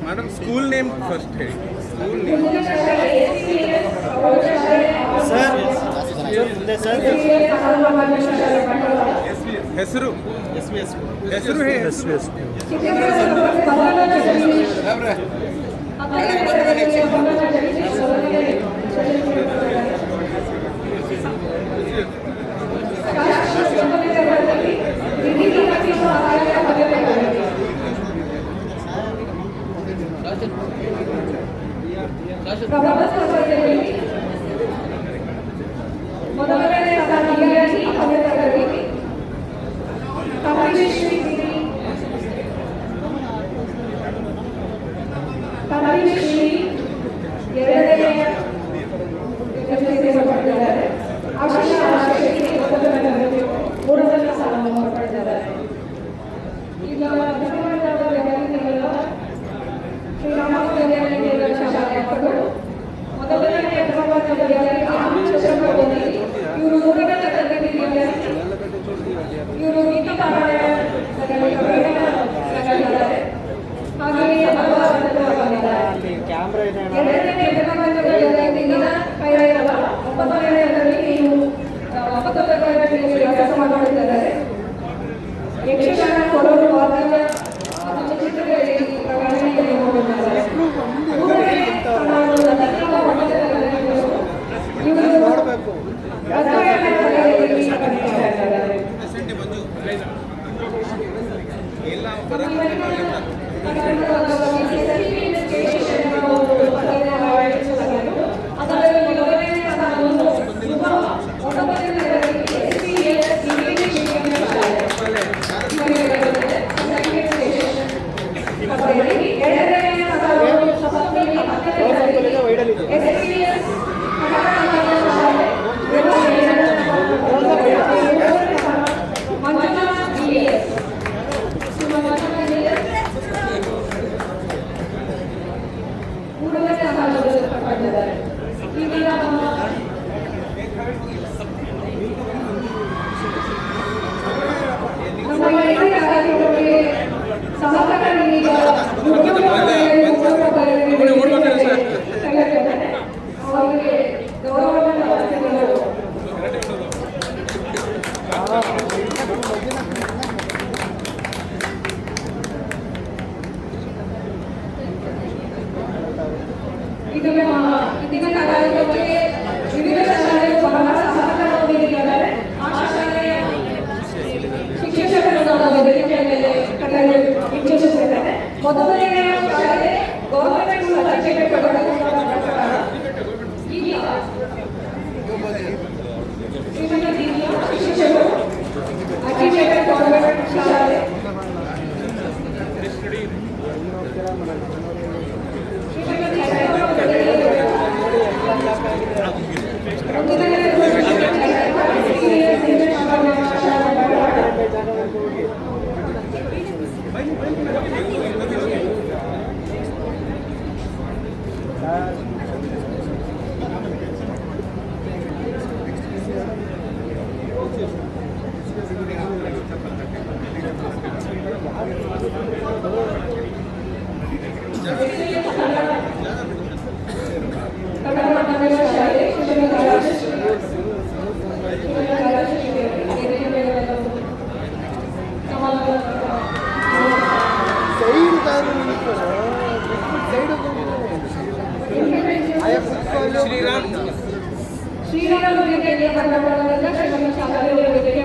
मैडम स्कूल नेम फर्स्ट है ಹೆಸರು ಹೆಸರು ಹೇ ಮೊದಲನೇ ಸ್ಥಾನದಲ್ಲಿ ತಮಿಳುಶ್ರೀ ಎರಡನೇ ಪಡೆದಿದ್ದಾರೆ. ಆಶಾ ಮೊದಲನೇ ತರಗತಿ ಮೂರನೇ ಸ್ಥಾನವನ್ನು ಪಡೆದಿದ್ದಾರೆ. ಈಗ ಶ್ರೀರಾಮ ಶಾಲೆಯ ಮಕ್ಕಳು ಮೊದಲನೇ ಇವರು ಮೂರನೇ ತರಗತಿ ಇವರು ನೀತಿ ಹಾಗೆಯೇ ಕೆಲಸ ಮಾಡುತ್ತಿದ್ದಾರೆ. ಯಕ್ಷಗಾನ ಕೊಡಲು ಇದೀಗ ಕಾರ್ಯಕ್ರಮಕ್ಕೆ ವಿವಿಧ ಶಾಲೆಗಳು ಬಹಳ ಸಹಕಾರ ನೀಡಿದ್ದಾರೆ. ಆ ಶಾಲೆಯ ಶಿಕ್ಷಕರು ನಮ್ಮ ವೇದಿಕೆಯ ಮೇಲೆ ಕರೆಯಲು ಇಚ್ಛಿಸುತ್ತೇನೆ. ಮೊದಲನೇ ಶಾಲೆ ಗೌರ್ಮೆಂಟ್ ಸರ್ಟಿಫಿಕೇಟ್ ಈಗ ಶಿಕ್ಷಕರು ಅಕ್ರಿಡಿಟೆಡ್ ಗೌರ್ಮೆಂಟ್ ಶಾಲೆ ಶ್ರೀರಾಮ ವೇದಿಕೆಯ ಬಂಡವಾಳದಿಂದ ಶ್ರೀರಾಮ ಶಾಲೆಯ ವೇದಿಕೆಯ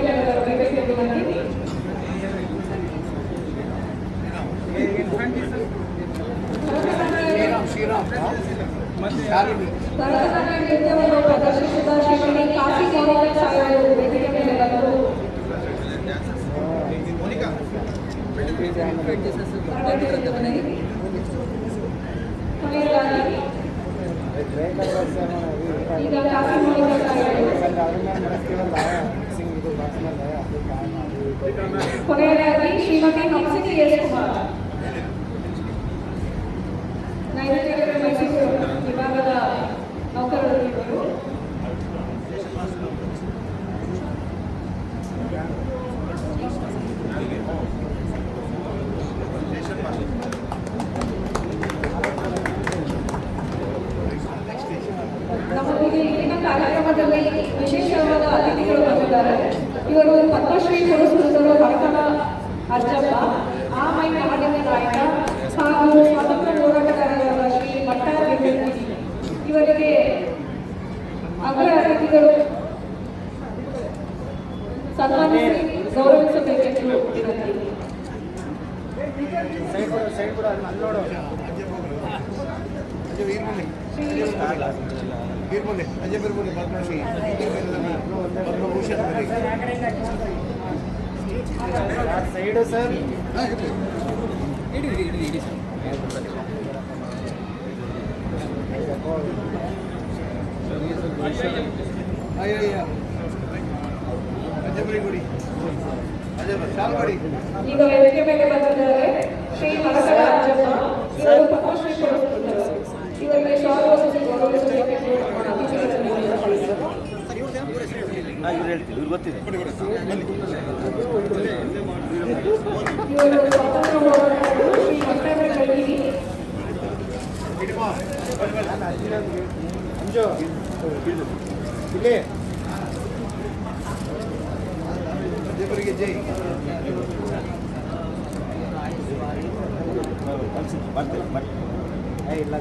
ಪ್ರದರ್ಶಿಸಿದ ಶ್ರೀಮತಿ ಕಾಶಿ ಗೌರವ ಶಾಲೆಯ ವೇದಿಕೆ ಮೇಲೆ ಬಂದರು. ತರಗತಿ ಈಗ ಕಾಫಿ ಮಾಡುವ ಕೊನೆಯದಾಗಿ ಶ್ರೀಮತಿ ಹಂಸಿನಿ ಎಸ್ ಕುಮಾರ್ ನೈಋತ್ಯ ಮೈಸೂರು ವಿಭಾಗದ ನೌಕರರು ಇವರು. ನಮ್ಮೊಂದಿಗೆ ಇಲ್ಲಿನ ಕಾರ್ಯಕ್ರಮದಲ್ಲಿ ವಿಶೇಷವಾದ ಅತಿಥಿಗಳು ಬಂದಿದ್ದಾರೆ. ಇವರು ಪದ್ಮಶ್ರೀ ಪುರಸ್ಕೃತರು ಹರಕಲ ಅಜ್ಜಪ್ಪ, ಆಮೈ ಮಹಾದೇವ ನಾಯಕ ಹಾಗೂ ಸ್ವಾತಂತ್ರ್ಯ ಹೋರಾಟಗಾರರಾದ ಶ್ರೀ ಮಟ್ಟಾರ ಇವರಿಗೆ ಅಗ್ರ ಅತಿಥಿಗಳು ಸನ್ಮಾನಿಸಿ ಗೌರವಿಸಬೇಕೆಂದು ವಿನಂತಿ. ಸೈಡು ಸರ್ ಈಗ ವೇದಿಕೆ ಮೇಲೆ ಬಂದಿದ್ದಾರೆ ಶ್ರೀ ಹರಕಲ ಅಜ್ಜಪ್ಪ, ಇವರು ಪದ್ಮಶ್ರೀ ಪುರಸ್ಕೃತರು. ಇವರಿಗೆ ಶಾಲು ಹೊದಿಸಿ ಗೌರವಿಸಬೇಕೆಂದು ಅತಿಥಿಗಳನ್ನು ವಿನಂತಿಸಿದರು. ಇವರು ಸ್ವಾತಂತ್ರ್ಯ ಹೋರಾಟಗಾರರು ಶ್ರೀ ಮಟ್ಟಾರ ಇಲ್ಲೇ ಜೈ ಇಲ್ಲ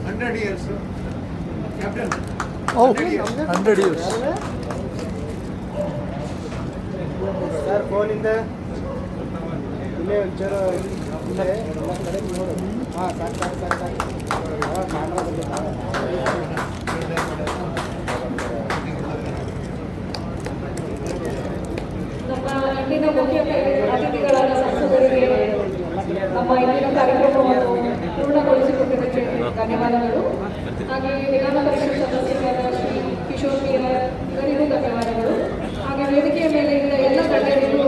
100 years captain 100 years ಸರ್ ಫೋನಿಂದ ಇಲ್ಲೇ ಒಂಚೂರು ಇಲ್ಲೇ ಎಲ್ಲ ಕಡೆ ನೋಡು. ಹಾಂ ಸಾಕು ಕ್ಯಾಮ್ರಾ ನಮ್ಮ ಇಂದಿನ ಮುಖ್ಯ ಅತಿಥಿಗಳಾದ ಸಂಸದರಿಗೆ ನಮ್ಮ ಇಂದಿನ ಕಾರ್ಯಕ್ರಮವನ್ನು ಪೂರ್ಣಗೊಳಿಸಿಕೊಟ್ಟಿದ್ದಕ್ಕೆ ಧನ್ಯವಾದಗಳು. ಹಾಗೆ ವಿಧಾನ ಪರಿಷತ್ ಸದಸ್ಯರಾದ ಶ್ರೀ ಕಿಶೋರ್ ಬೀರರ್ ಇವರಿಗೂ ಧನ್ಯವಾದಗಳು. ಹಾಗೆ ವೇದಿಕೆಯ ಮೇಲೆ ಇದ್ದ ಎಲ್ಲ ಗಣ್ಯರಿಗೂ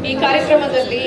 ಈ ಕಾರ್ಯಕ್ರಮದಲ್ಲಿ